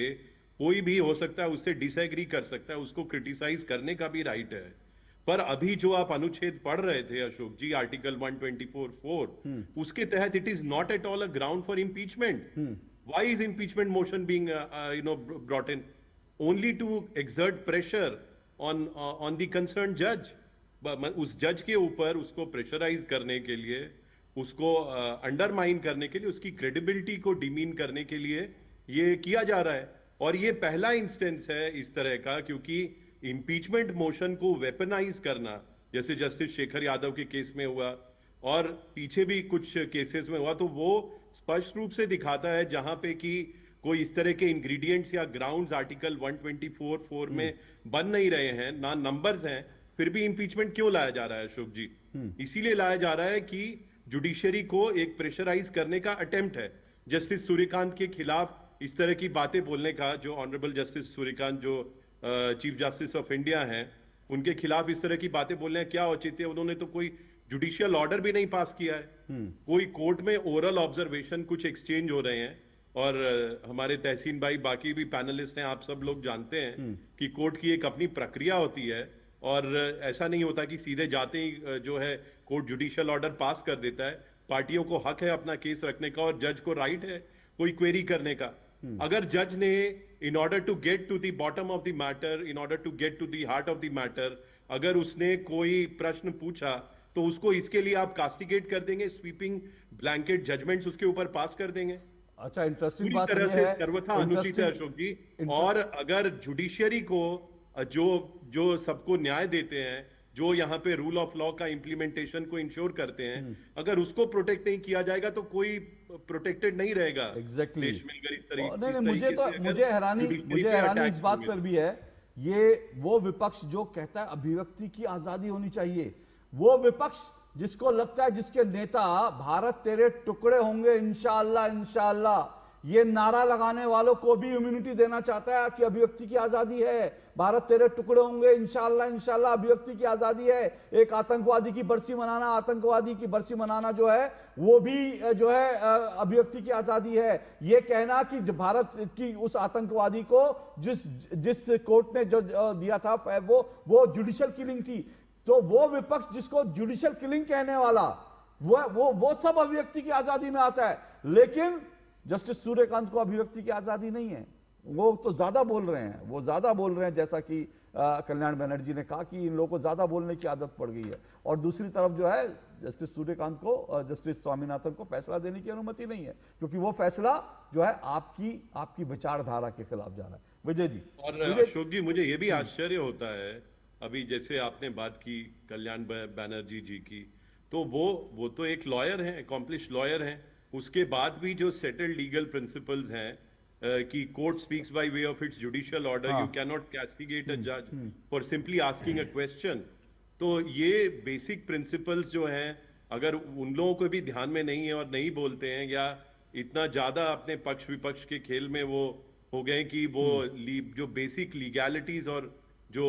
कोई भी हो सकता है उससे डिसएग्री कर सकता है, उसको क्रिटिसाइज करने का भी राइट है। पर अभी जो आप अनुच्छेद पढ़ रहे थे अशोक जी, आर्टिकल 124(4), उसके तहत it is not at all a ground for impeachment. Why is impeachment motion being brought in? Only to exert pressure on the concern जज, उस जज के ऊपर उसको प्रेशराइज करने के लिए, उसको अंडरमाइन करने के लिए, उसकी क्रेडिबिलिटी को डिमीन करने के लिए ये किया जा रहा है। और ये पहला इंस्टेंस है इस तरह का, क्योंकि इम्पीचमेंट मोशन को वेपनाइज करना, जैसे जस्टिस शेखर यादव के केस में हुआ और पीछे भी कुछ केसेस में हुआ, तो वो स्पष्ट रूप से दिखाता है जहां पे कि कोई इस तरह के इंग्रेडिएंट्स या ग्राउंड्स आर्टिकल 124(4) में बन नहीं रहे हैं, ना नंबर्स हैं, फिर भी इंपीचमेंट क्यों लाया जा रहा है अशोक जी? इसीलिए लाया जा रहा है कि जुडिशरी को एक प्रेशराइज करने का अटेम्प्ट है जस्टिस सूर्यकांत के खिलाफ इस तरह की बातें बोलने का। जो ऑनरेबल जस्टिस सूर्यकांत जो चीफ जस्टिस ऑफ इंडिया हैं, उनके खिलाफ इस तरह की बातें बोलने का क्या औचित्य? उन्होंने तो कोई जुडिशियल ऑर्डर भी नहीं पास किया है। कोई कोर्ट में ओरल ऑब्जर्वेशन कुछ एक्सचेंज हो रहे हैं, और हमारे तहसीन भाई, बाकी भी पैनलिस्ट हैं, आप सब लोग जानते हैं कि कोर्ट की एक अपनी प्रक्रिया होती है, और ऐसा नहीं होता कि सीधे जाते ही जो है कोर्ट जुडिशियल ऑर्डर पास कर देता है। पार्टियों को हक है अपना केस रखने का, और जज को राइट है कोई क्वेरी करने का। अगर जज ने in order to get to the bottom of the matter, in order to get to the heart of the matter, अगर उसने कोई प्रश्न पूछा तो उसको इसके लिए आप कास्टिगेट कर देंगे, स्वीपिंग ब्लैंकेट जजमेंट्स उसके ऊपर पास कर देंगे? अच्छा, इंटरेस्टिंग पूरी बात तरह ये से है, सर्वथा अनुचित है अशोक जी। और अगर जुडिशियरी को जो सबको न्याय देते हैं, जो यहाँ पे रूल ऑफ लॉ का इम्प्लीमेंटेशन को इंश्योर करते हैं, अगर उसको प्रोटेक्ट नहीं किया जाएगा तो कोई प्रोटेक्टेड नहीं रहेगा एग्जैक्टली देश में। अगर इस तरीके नहीं, मुझे हैरानी इस बात पर भी है, ये वो विपक्ष जो कहता है अभिव्यक्ति की आजादी होनी चाहिए, वो विपक्ष जिसको लगता है, जिसके नेता भारत तेरे टुकड़े होंगे इंशाअल्लाह इंशाअल्लाह, ये नारा लगाने वालों को भी इम्यूनिटी देना चाहता है कि अभिव्यक्ति की आजादी है, भारत तेरे टुकड़े होंगे इंशाअल्लाह इंशाअल्लाह, अभिव्यक्ति की आजादी है। एक आतंकवादी की बरसी मनाना, आतंकवादी की बरसी मनाना जो है वो भी जो है अभिव्यक्ति की आजादी है। ये कहना कि भारत की उस आतंकवादी को जिस कोर्ट ने जो दिया था वो जुडिशियल किलिंग थी, तो वो विपक्ष जिसको जुडिशियल किलिंग कहने वाला वो सब अभिव्यक्ति की आजादी में आता है। लेकिन जस्टिस सूर्यकांत को अभिव्यक्ति की आजादी नहीं है, वो तो ज्यादा बोल रहे हैं, वो ज्यादा बोल रहे हैं, जैसा कि कल्याण बनर्जी ने कहा कि इन लोगों को ज्यादा बोलने की आदत पड़ गई है। और दूसरी तरफ जो है जस्टिस सूर्यकांत को, जस्टिस स्वामीनाथन को फैसला देने की अनुमति नहीं है, क्योंकि वो फैसला जो है आपकी विचारधारा के खिलाफ जा रहा है। विजय जी। और अशोक जी, मुझे ये भी आश्चर्य होता है, अभी जैसे आपने बात की कल्याण बनर्जी जी की, तो वो तो एक लॉयर हैं, अकॉम्प्लिश लॉयर हैं, उसके बाद भी जो सेटल्ड लीगल प्रिंसिपल्स हैं कि court speaks by way of its judicial order, you can not castigate a जज for simply asking a question. तो ये बेसिक प्रिंसिपल्स जो हैं, अगर उन लोगों को भी ध्यान में नहीं है और नहीं बोलते हैं, या इतना ज्यादा अपने पक्ष विपक्ष के खेल में वो हो गए कि वो जो बेसिक लीगैलिटीज और जो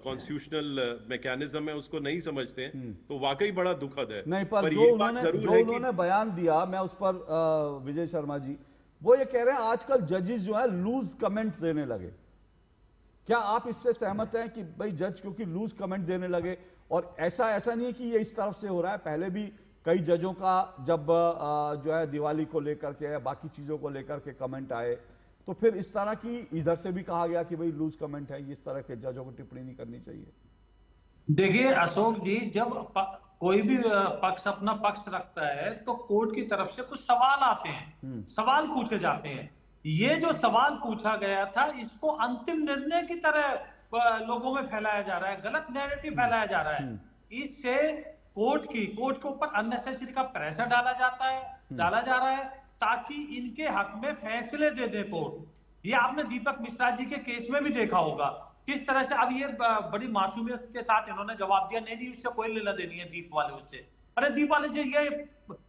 कॉन्स्टिट्यूशनल मैकेनिज्म है उसको नहीं समझते हैं, तो वाकई बड़ा दुखद है। नहीं, पर जो उन्होंने बयान दिया, मैं उस पर विजय शर्मा जी, वो ये कह रहे हैं आजकल जजेस जो है लूज कमेंट देने लगे। क्या आप इससे सहमत हैं कि भाई जज क्योंकि लूज कमेंट देने लगे? और ऐसा नहीं है कि ये इस तरफ से हो रहा है, पहले भी कई जजों का जब जो है दिवाली को लेकर के बाकी चीजों को लेकर के कमेंट आए, तो फिर इस तरह की इधर से भी कहा गया कि भाई लूज कमेंट है, इस तरह के जजों को टिप्पणी नहीं करनी चाहिए। देखिए अशोक जी, जब कोई भी पक्ष अपना पक्ष रखता है तो कोर्ट की तरफ से कुछ सवाल आते हैं, सवाल पूछे जाते हैं। ये जो सवाल पूछा गया था, इसको अंतिम निर्णय की तरह लोगों में फैलाया जा रहा है, गलत नैरेटिव फैलाया जा रहा है। इससे कोर्ट के ऊपर अननेसेसरी का प्रेशर डाला जा रहा है ताकि इनके हक में फैसले दे दे कोर्ट। ये आपने दीपक मिश्रा जी के केस में भी देखा होगा किस तरह से। अब ये बड़ी मासूमियत के साथ इन्होंने जवाब दिया, नहीं जी उससे कोई लेना देनी है दीप वाले उससे। अरे दीप वाले जी, ये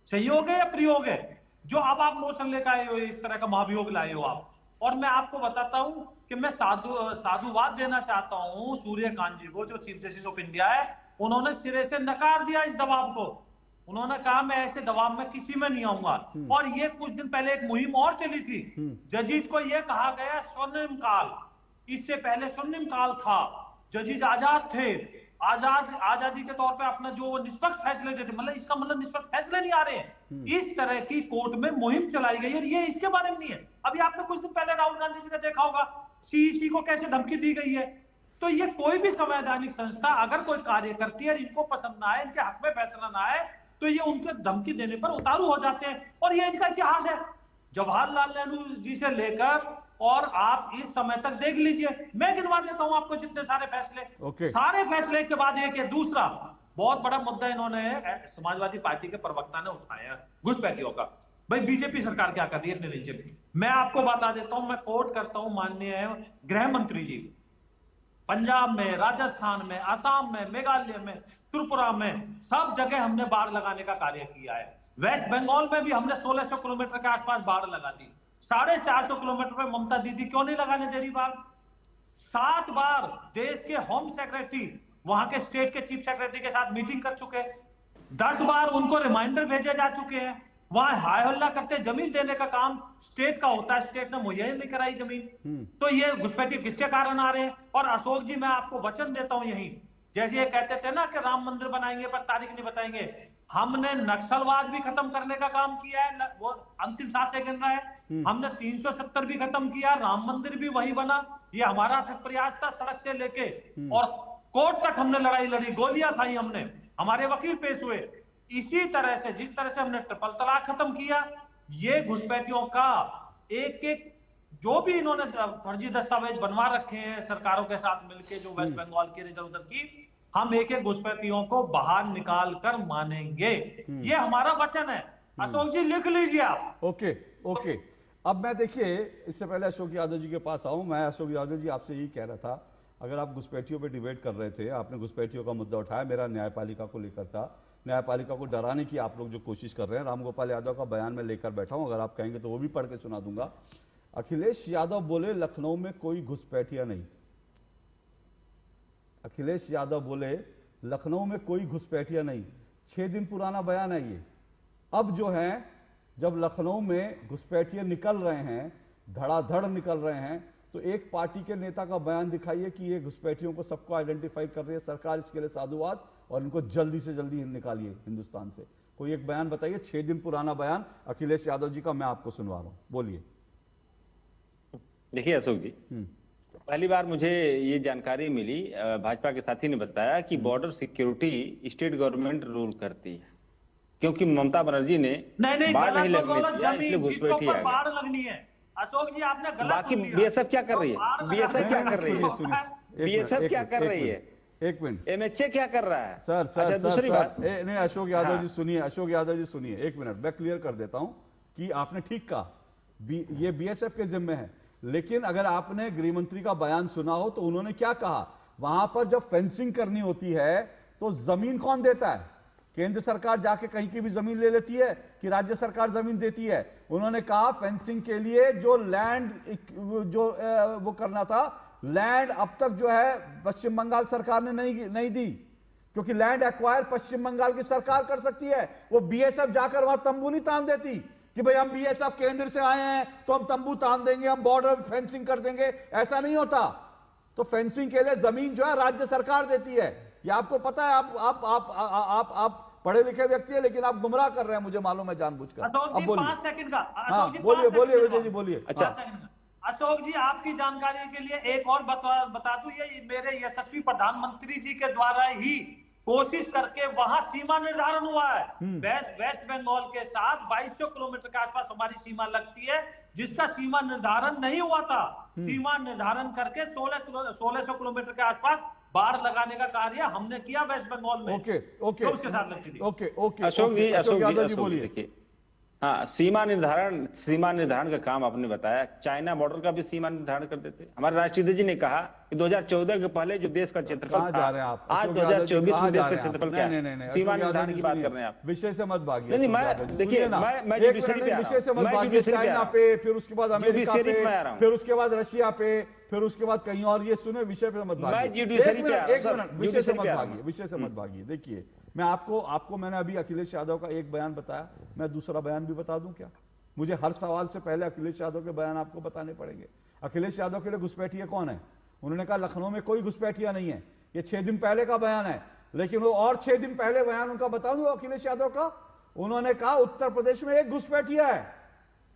सहयोग है या प्रयोग है जो अब आप मोशन लेकर आए हो, इस तरह का महाभियोग लाए हो आप? और मैं आपको बताता हूं कि मैं साधुवाद देना चाहता हूं सूर्यकांत जी को, जो चीफ जस्टिस ऑफ इंडिया है। उन्होंने सिरे से नकार दिया इस दबाव को। उन्होंने कहा मैं ऐसे दबाव में किसी में नहीं आऊंगा। और ये कुछ दिन पहले एक मुहिम और चली थी, जजीज को यह कहा गया स्वर्णिम काल, इससे पहले स्वर्णिम काल था, जजीज आजाद थे, आजादी के तौर पे अपना जो निष्पक्ष फैसले देते, मतलब इसका मतलब निष्पक्ष फैसले नहीं आ रहे हैं। इस तरह की कोर्ट में मुहिम चलाई गई और ये इसके बारे में नहीं है। अभी आपने कुछ दिन पहले राहुल गांधी जी का देखा होगा, सीईसी को कैसे धमकी दी गई है। तो ये कोई भी संवैधानिक संस्था अगर कोई कार्य करती है और इनको पसंद ना आए, इनके हक में फैसला ना आए, तो ये उनके धमकी देने पर उतारू हो जाते हैं। और ये इनका इतिहास है, जवाहरलाल नेहरू जी से लेकर और आप इस समय तक देख लीजिए, मैं गिनवा देता हूं आपको जितने सारे फैसले, सारे फैसले के बाद एक है। दूसरा बहुत बड़ा मुद्दा इन्होंने समाजवादी पार्टी के प्रवक्ता ने उठाया घुसपैठियों का। भाई बीजेपी सरकार क्या कर रही है इतने दिन से? मैं आपको बता देता हूं, मैं कोट करता हूं माननीय गृह मंत्री जी, पंजाब में, राजस्थान में, असम में, मेघालय में, त्रिपुरा में, सब जगह हमने बाढ़ लगाने का कार्य किया है। वेस्ट बंगाल में भी हमने 1600 किलोमीटर के आसपास बाढ़ लगा दी। 450 किलोमीटर पे ममता दीदी क्यों नहीं लगाने दे रही बाढ़? 7 बार देश के होम सेक्रेटरी वहां के स्टेट के चीफ सेक्रेटरी के साथ मीटिंग कर चुके हैं। 10 बार उनको रिमाइंडर भेजे जा चुके हैं। वहां हाय हल्ला करते, जमीन देने का काम स्टेट का होता है, स्टेट ने मुहैया नहीं कराई जमीन। तो ये घुसपैठी किसके कारण आ रहे हैं? और अशोक जी मैं आपको वचन देता हूं यही, जैसे ये कहते थे ना कि राम मंदिर बनाएंगे पर तारीख नहीं बताएंगे, हमने नक्सलवाद भी खत्म करने का काम किया है, वो अंतिम सांसें गिन रहा है। हमने 370 भी खत्म किया, राम मंदिर भी वही बना। ये हमारा अथक प्रयास था, सड़क से लेके और कोर्ट तक हमने लड़ाई लड़ी, गोलियां खाई हमने, हमारे वकील पेश हुए। इसी तरह से जिस तरह से हमने ट्रिपल तलाक खत्म किया, ये घुसपैठियों का एक एक जो भी इन्होंने फर्जी दस्तावेज बनवा रखे हैं सरकारों के साथ मिलके, जो वेस्ट बंगाल की इधर उधर की, हम एक एक घुसपैठियों को बाहर निकाल कर मानेंगे। ये हमारा वचन है। अशोक जी लिख लीजिए आप। Okay okay. अब मैं देखिए, इससे पहले अशोक यादव जी के पास आऊं, मैं अशोक यादव जी आपसे यही कह रहा था, अगर आप घुसपैठियों पे डिबेट कर रहे थे, आपने घुसपैठियों का मुद्दा उठाया, मेरा न्यायपालिका को लेकर था। न्यायपालिका को डराने की आप लोग जो कोशिश कर रहे हैं, रामगोपाल यादव का बयान में लेकर बैठा हूं, अगर आप कहेंगे तो वो भी पढ़ के सुना दूंगा। अखिलेश यादव बोले लखनऊ में कोई घुसपैठिया नहीं। अखिलेश यादव बोले लखनऊ में कोई घुसपैठिया नहीं। 6 दिन पुराना बयान है ये। अब जो है, जब लखनऊ में घुसपैठिया निकल रहे हैं, धड़ाधड़ निकल रहे हैं, तो एक पार्टी के नेता का बयान दिखाइए कि ये घुसपैठियों को सबको आइडेंटिफाई कर रही है सरकार, इसके लिए साधुवाद, और इनको जल्दी से जल्दी निकालिए हिंदुस्तान से। कोई एक बयान बताइए, 6 दिन पुराना बयान अखिलेश यादव जी का, मैं आपको सुनवा रहा हूं, बोलिए। देखिए अशोक जी, पहली बार मुझे ये जानकारी मिली, भाजपा के साथी ने बताया कि border security state government rule करती है, क्योंकि ममता बनर्जी ने बाढ़ नहीं लगने दिया, इसलिए घुसपैठी आ बाढ़ लगनी है। अशोक जी आपने गलत बाकी बीएसएफ क्या कर रही है? बीएसएफ क्या कर रही है? बीएसएफ क्या कर रही है? एक मिनट, एमएचए क्या कर रहा है? सर सर दूसरी बात नहीं, अशोक यादव जी सुनिए, अशोक यादव जी सुनिए, एक मिनट, मैं क्लियर कर देता हूं कि आपने ठीक कहा, ये बीएसएफ के जिम्मे है। लेकिन अगर आपने गृह मंत्री का बयान सुना हो तो उन्होंने क्या कहा, वहां पर जब फेंसिंग करनी होती है तो जमीन कौन देता है? केंद्र सरकार जाके कहीं की भी जमीन ले लेती है कि राज्य सरकार जमीन देती है? उन्होंने कहा फेंसिंग के लिए जो लैंड वो करना था, लैंड अब तक जो है पश्चिम बंगाल सरकार ने नहीं दी, क्योंकि लैंड एक्वायर पश्चिम बंगाल की सरकार कर सकती है। वो बीएसएफ जाकर वहां तंबू नहीं तान देती कि भाई हम बीएसएफ केंद्र से आए हैं तो हम तंबू तान देंगे, हम बॉर्डर फेंसिंग कर देंगे, ऐसा नहीं होता। तो फेंसिंग के लिए जमीन जो है राज्य सरकार देती है। ये आपको पता है, आप पढ़े लिखे व्यक्ति है, लेकिन आप गुमराह कर रहे हैं, मुझे मालूम है जानबूझकर। अब बोलिए। 5 सेकंड का। हाँ बोलिए विजय जी, बोलिए। अच्छा अशोक जी, आपकी जानकारी के लिए एक और बता दूं, ये मेरे यशस्वी प्रधानमंत्री जी के द्वारा ही कोशिश करके वहां सीमा निर्धारण हुआ है। वेस्ट बंगाल के साथ 2200 किलोमीटर के आसपास हमारी सीमा लगती है, जिसका सीमा निर्धारण नहीं हुआ था। सीमा निर्धारण करके 1600 किलोमीटर के आसपास बाढ़ लगाने का कार्य हमने किया वेस्ट बंगाल में। ओके तो उसके साथ लगती थी। ओके अशोक जी बोलिए। देखिए, हाँ, सीमा निर्धारण का काम आपने बताया, चाइना बॉर्डर का भी सीमा निर्धारण कर देते। हमारे राष्ट्रपति जी ने कहा कि 2014 के पहले जो देश का क्षेत्रफल था, आज 2024 में देश का क्षेत्रफल क्या है? सीमा निर्धारण की बात कर रहे हैं आप। विषय से मत भागिए। नहीं, मैं देखिए, मैं जुडिशरी पे आ रहा हूं। विषय से मत भागिए। चाइना पे, फिर उसके बाद अमेरिका पे, फिर उसके बाद रशिया पे, फिर उसके बाद कहीं और। ये सुने, विषय पे मत भागिए। मैं जुडिशरी पे आ रहा हूं। एक मिनट, विषय से मत भागिए, विषय से मत भागिए। देखिए, मैं आपको मैंने अभी अखिलेश यादव का एक बयान बताया, मैं दूसरा बयान भी बता दूं क्या? मुझे हर सवाल से पहले अखिलेश यादव के बयान आपको बताने पड़ेंगे। अखिलेश यादव के लिए घुसपैठिया कौन है? उन्होंने कहा लखनऊ में कोई घुसपैठिया नहीं है। ये 6 दिन पहले का बयान है, लेकिन वो और 6 दिन पहले बयान उनका बता दूं अखिलेश यादव का। उन्होंने कहा उत्तर प्रदेश में एक घुसपैठिया है,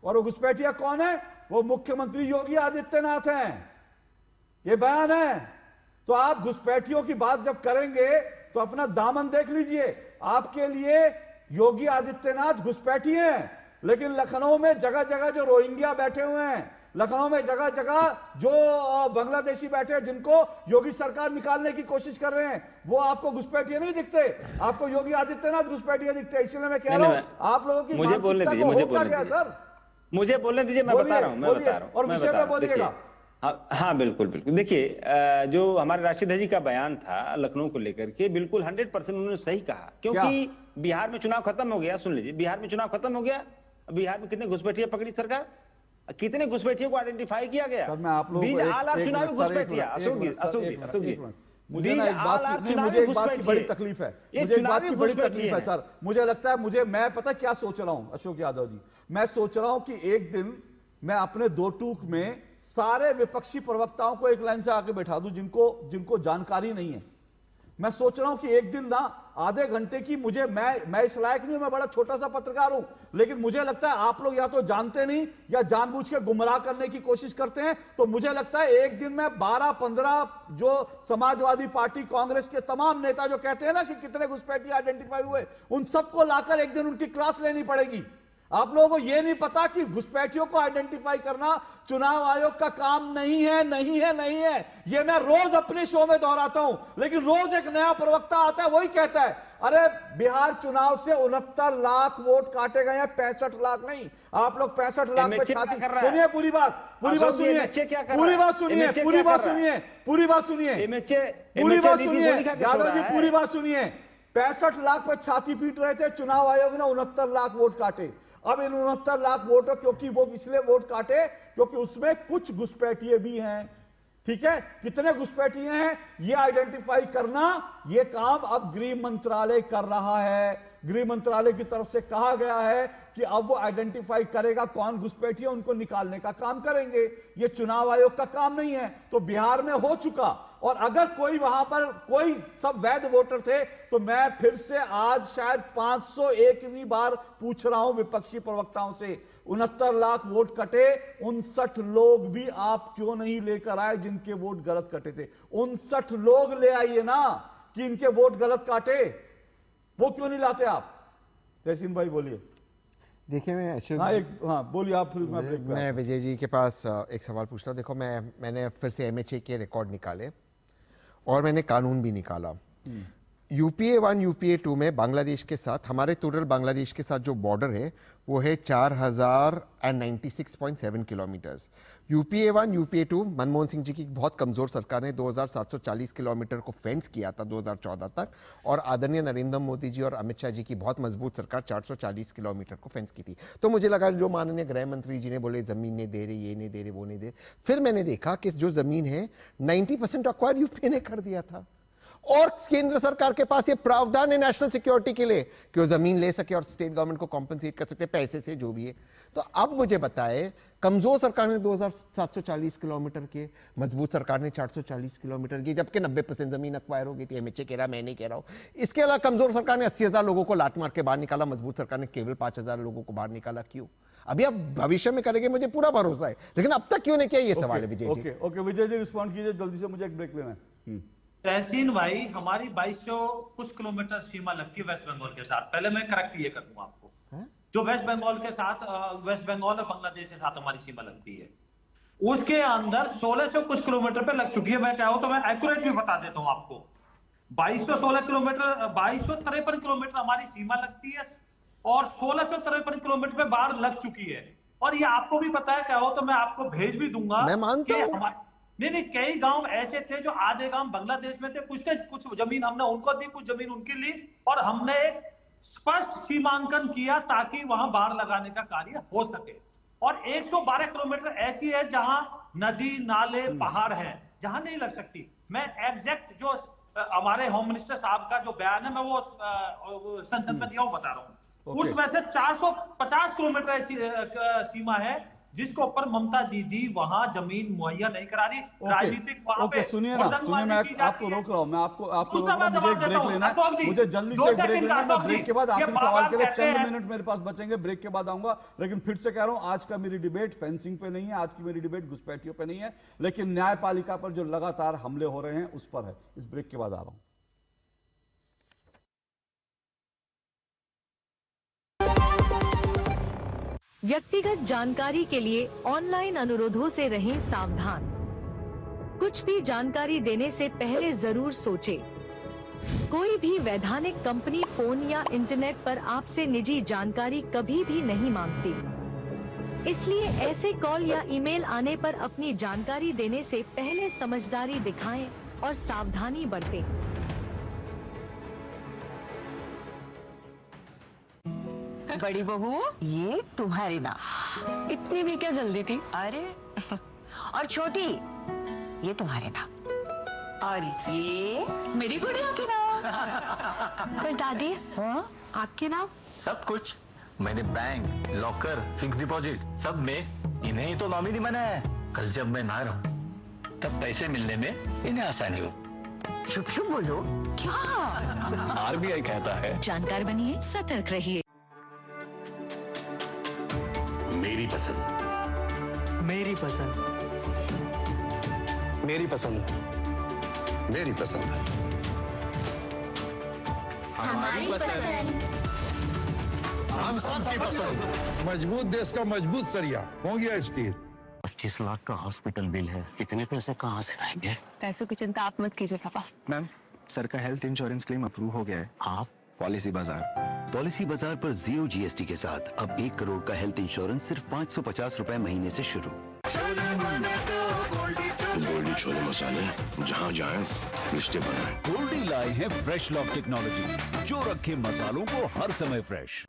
और वो घुसपैठिया कौन है? वो मुख्यमंत्री योगी आदित्यनाथ हैं। ये बयान है। तो आप घुसपैठियों की बात जब करेंगे तो अपना दामन देख लीजिए। आपके लिए योगी आदित्यनाथ घुसपैठी हैं, लेकिन लखनऊ में जगह जगह जो रोहिंग्या बैठे हुए हैं, लखनऊ में जगह जगह जो बांग्लादेशी बैठे हैं जिनको योगी सरकार निकालने की कोशिश कर रहे हैं, वो आपको घुसपैठिए नहीं दिखते, आपको योगी आदित्यनाथ घुसपैठिए दिखते हैं। इसलिए मैं कह रहा हूं आप लोगों की मुझे बोलने मानसिकता दीजिए, को मुझे होगा बोलने क्या दीजिए सर? मुझे बोलने दीजिए, मैं बता रहा हूं, मैं बता रहा हूं, और विषय में बोलिएगा। हाँ बिल्कुल बिल्कुल। देखिए जो हमारे राशिद जी का बयान था लखनऊ को लेकर के, बिल्कुल 100% उन्होंने सही कहा, क्योंकि बिहार में चुनाव खत्म हो गया। सुन लीजिए, बिहार में चुनाव खत्म हो गया, बिहार में कितने घुसपैठिए पकड़ी सरकार, कितने घुसपैठियों को आइडेंटिफाई किया गया। सर मैं आप लोगों को चुनावी घुसपैठिया मुझे एक बात की बड़ी तकलीफ है, मुझे एक बात की बड़ी तकलीफ है सर। मुझे लगता है मैं पता क्या सोच रहा हूं अशोक यादव जी, मैं सोच रहा हूं कि एक दिन मैं अपने दो टूक में सारे विपक्षी प्रवक्ताओं को एक लाइन से आके बैठा दूं जिनको जानकारी नहीं है। मैं सोच रहा हूं कि एक दिन ना आधे घंटे की मैं इस लायक नहीं हूं, मैं बड़ा छोटा सा पत्रकार हूं, लेकिन मुझे लगता है आप लोग या तो जानते नहीं या जानबूझ के गुमराह करने की कोशिश करते हैं। तो मुझे लगता है एक दिन में 12-15 जो समाजवादी पार्टी कांग्रेस के तमाम नेता जो कहते हैं ना कि कितने घुसपैठिए आइडेंटिफाई हुए, उन सबको लाकर एक दिन उनकी क्लास लेनी पड़ेगी। आप लोगों को यह नहीं पता कि घुसपैठियों को आइडेंटिफाई करना चुनाव आयोग का काम नहीं है। यह मैं रोज अपने शो में दोहराता हूं, लेकिन रोज एक नया प्रवक्ता आता है, वही कहता है अरे बिहार चुनाव से 69 लाख वोट काटे गए हैं, 65 लाख नहीं। आप लोग 65 लाख पे छाती सुनिए, पूरी बात सुनिए, यादव जी पूरी बात सुनिए। 65 लाख पे छाती पीट रहे थे, चुनाव आयोग ने 69 लाख वोट काटे। अब इन 69 लाख वोटों क्योंकि वो इसलिए वोट काटे क्योंकि उसमें कुछ घुसपैठिए भी हैं, ठीक है। कितने घुसपैठिए हैं ये आइडेंटिफाई करना, ये काम अब गृह मंत्रालय कर रहा है। गृह मंत्रालय की तरफ से कहा गया है कि अब वो आइडेंटिफाई करेगा कौन घुसपैठिए, उनको निकालने का काम करेंगे। ये चुनाव आयोग का काम नहीं है। तो बिहार में हो चुका, और अगर कोई वहां पर कोई सब वैध वोटर थे तो मैं फिर से आज शायद 501वीं बार पूछ रहा हूं विपक्षी प्रवक्ताओं से, 69 लाख वोट कटे, 59 लोग भी आप क्यों नहीं लेकर आए जिनके वोट गलत कटे थे? 59 लोग ले आइए ना कि इनके वोट गलत काटे, वो क्यों नहीं लाते आप? तहसीन भाई बोलिए। देखिए मैं अशोक बोलिए आप, फिर मैं विजय जी के पास एक सवाल पूछ रहा हूँ। देखो मैंने फिर से MHA के रिकॉर्ड निकाले और मैंने कानून भी निकाला। UPA 1 UPA 2 में बांग्लादेश के साथ, हमारे टोटल बांग्लादेश के साथ जो बॉर्डर है वो है 4096.7 kilometers. UPA 1 UPA 2 Manmohan Singh ji की बहुत कमज़ोर सरकार ने 2740 किलोमीटर को फेंस किया था 2014 तक, और आदरणीय नरेंद्र मोदी जी और अमित शाह जी की बहुत मजबूत सरकार 440 किलोमीटर को फेंस की थी। तो मुझे लगा जो माननीय गृह मंत्री जी ने बोले ज़मीन नहीं दे रहे, ये नहीं दे रहे, वो नहीं दे, फिर मैंने देखा कि जो ज़मीन है 90% अक्वायर UPA ने कर दिया था, और केंद्र सरकार के पास ये प्रावधान है नेशनल सिक्योरिटी के लिए कि वो जमीन ले सके और स्टेट गवर्नमेंट को कॉम्पनसेट कर सकते पैसे से, जो भी है। तो अब मुझे बताए, कमजोर सरकार ने 2740 किलोमीटर के, मजबूत सरकार ने 440 किलोमीटर की, जबकि 90% जमीन अक्वायर हो गई थी। MHA कह रहा, मैं नहीं कह रहा हूं। इसके अलावा कमजोर सरकार ने 80,000 लोगों को लात मार के बाहर निकाला, मजबूत सरकार ने केवल 5,000 लोगों को बाहर निकाला। क्यों? अभी अब भविष्य में करेंगे, मुझे पूरा भरोसा है, लेकिन अब तक क्यों नहीं किया, ये सवाल है। विजय जी ओके विजय जी रिस्पॉन्ड कीजिए जल्दी से, मुझे एक ब्रेक लेना है। तहसीन भाई, हमारी 2200 कुछ किलोमीटर सीमा लगती है वेस्ट बंगाल के साथ। पहले मैं करेक्ट ये कर दूं आपको, जो वेस्ट बंगाल के साथ, वेस्ट बंगाल और बांग्लादेश के साथ हमारी सीमा लगती है, उसके अंदर 1600 कुछ किलोमीटर पे लग चुकी है। मैं चाहूं तो मैं एक्यूरेट भी बता देता हूं आपको, 2216 किलोमीटर, 2253 किलोमीटर हमारी सीमा लगती है, और 1653 किलोमीटर पे बाढ़ लग चुकी है। और ये आपको भी पता है, चाहो तो मैं आपको भेज भी दूंगा। मैं मानता हूं। नहीं, कई गांव ऐसे थे जो आधे गांव बांग्लादेश में थे, कुछ जमीन हमने उनको दी, कुछ जमीन उनकी ली, और हमने एक स्पष्ट सीमांकन किया ताकि वहां बाढ़ लगाने का कार्य हो सके। और 112 किलोमीटर ऐसी है जहां नदी, नाले, पहाड़ हैं, जहां नहीं लग सकती। मैं एग्जैक्ट जो हमारे होम मिनिस्टर साहब का जो बयान है, मैं वो संसद में दिया हूं, बता रहा हूं। उसमें से 450 किलोमीटर ऐसी सीमा है जिसको ऊपर ममता दीदी वहां जमीन मुहैया नहीं करा रही। राजनीतिक वहां पे सुनिए ना, मैं आपको रोक रहा हूं, मैं आपको रोक रहा हूं, मुझे एक ब्रेक लेना है, मुझे जल्दी से एक ब्रेक लेना है। मैं ब्रेक के बाद आखिरी सवाल के लिए चंद मिनट मेरे पास बचेंगे, ब्रेक के बाद आऊंगा। लेकिन फिर से कह रहा हूं, आज का मेरी डिबेट फेंसिंग पे नहीं है, आज की मेरी डिबेट घुसपैठियों पे नहीं है, लेकिन न्यायपालिका पर जो लगातार हमले हो रहे हैं उस पर है। इस ब्रेक के बाद आ रहा हूं। व्यक्तिगत जानकारी के लिए ऑनलाइन अनुरोधों से रहें सावधान। कुछ भी जानकारी देने से पहले जरूर सोचें। कोई भी वैधानिक कंपनी फोन या इंटरनेट पर आपसे निजी जानकारी कभी भी नहीं मांगती, इसलिए ऐसे कॉल या ईमेल आने पर अपनी जानकारी देने से पहले समझदारी दिखाएं और सावधानी बरतें। बड़ी बहू, ये तुम्हारी ना। इतनी भी क्या जल्दी थी? अरे और छोटी, ये तुम्हारे ना। और ये मेरी गुड़िया की नाम। फिर दादी, हाँ आपके नाम? सब कुछ मैंने बैंक, लॉकर, फिक्स डिपॉजिट सब में इन्हें ही तो नॉमिनी बनाया है। कल जब मैं ना रहूं तब पैसे मिलने में इन्हें आसानी हो। शुभ शुभ बोलो। क्या? आरबीआई कहता है जानकार बनिए, सतर्क रहिए। मेरी पसंद, मेरी पसंद, मेरी पसंद, मेरी पसंद, हमारी पसंद, हम सबकी पसंद। मजबूत देश का मजबूत सरिया हो गया स्टील। 25 लाख का हॉस्पिटल बिल है, इतने पैसे कहाँ से आएंगे? पैसों की चिंता आप मत कीजिए पापा। मैम, सर का हेल्थ इंश्योरेंस क्लेम अप्रूव हो गया है। आप? पॉलिसी बाजार। पॉलिसी बाजार पर 0 GST के साथ अब 1 करोड़ का हेल्थ इंश्योरेंस सिर्फ 550 रुपए महीने से शुरू। गोल्डी छोले मसाले, जहाँ जाए रिश्ते बनाए। गोल्डी लाए हैं फ्रेश लॉक टेक्नोलॉजी, जो रखे मसालों को हर समय फ्रेश।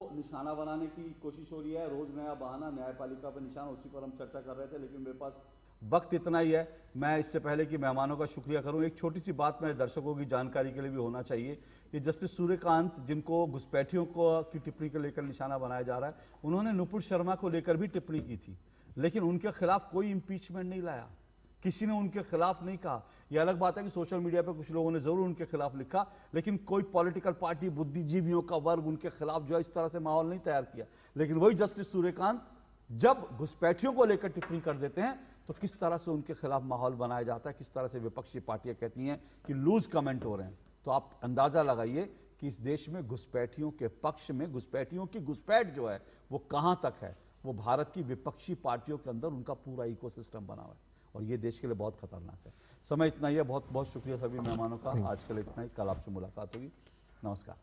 निशाना बनाने की कोशिश हो रही है, रोज नया बहाना, न्यायपालिका पर निशाना, उसी पर हम चर्चा कर रहे थे, लेकिन मेरे पास वक्त इतना ही है। मैं इससे पहले कि मेहमानों का शुक्रिया करूं, एक छोटी सी बात मेरे दर्शकों की जानकारी के लिए भी होना चाहिए। ये जस्टिस सूर्यकांत, जिनको घुसपैठियों की टिप्पणी को लेकर निशाना बनाया जा रहा है, उन्होंने नुपुर शर्मा को लेकर भी टिप्पणी की थी, लेकिन उनके खिलाफ कोई इंपीचमेंट नहीं लाया, किसी ने उनके खिलाफ नहीं कहा। यह अलग बात है कि सोशल मीडिया पर कुछ लोगों ने जरूर उनके खिलाफ लिखा, लेकिन कोई पॉलिटिकल पार्टी, बुद्धिजीवियों का वर्ग उनके खिलाफ जो है इस तरह से माहौल नहीं तैयार किया। लेकिन वही जस्टिस सूर्यकांत जब घुसपैठियों को लेकर टिप्पणी कर देते हैं तो किस तरह से उनके खिलाफ माहौल बनाया जाता है, किस तरह से विपक्षी पार्टियां कहती हैं कि लूज कमेंट हो रहे हैं। तो आप अंदाजा लगाइए कि इस देश में घुसपैठियों के पक्ष में घुसपैठियों की घुसपैठ जो है वो कहां तक है। वो भारत की विपक्षी पार्टियों के अंदर उनका पूरा इकोसिस्टम बना हुआ है और ये देश के लिए बहुत खतरनाक है। समय इतना ही है, बहुत बहुत शुक्रिया सभी मेहमानों का। आज के लिए इतना ही, कल आपसे मुलाकात होगी। नमस्कार।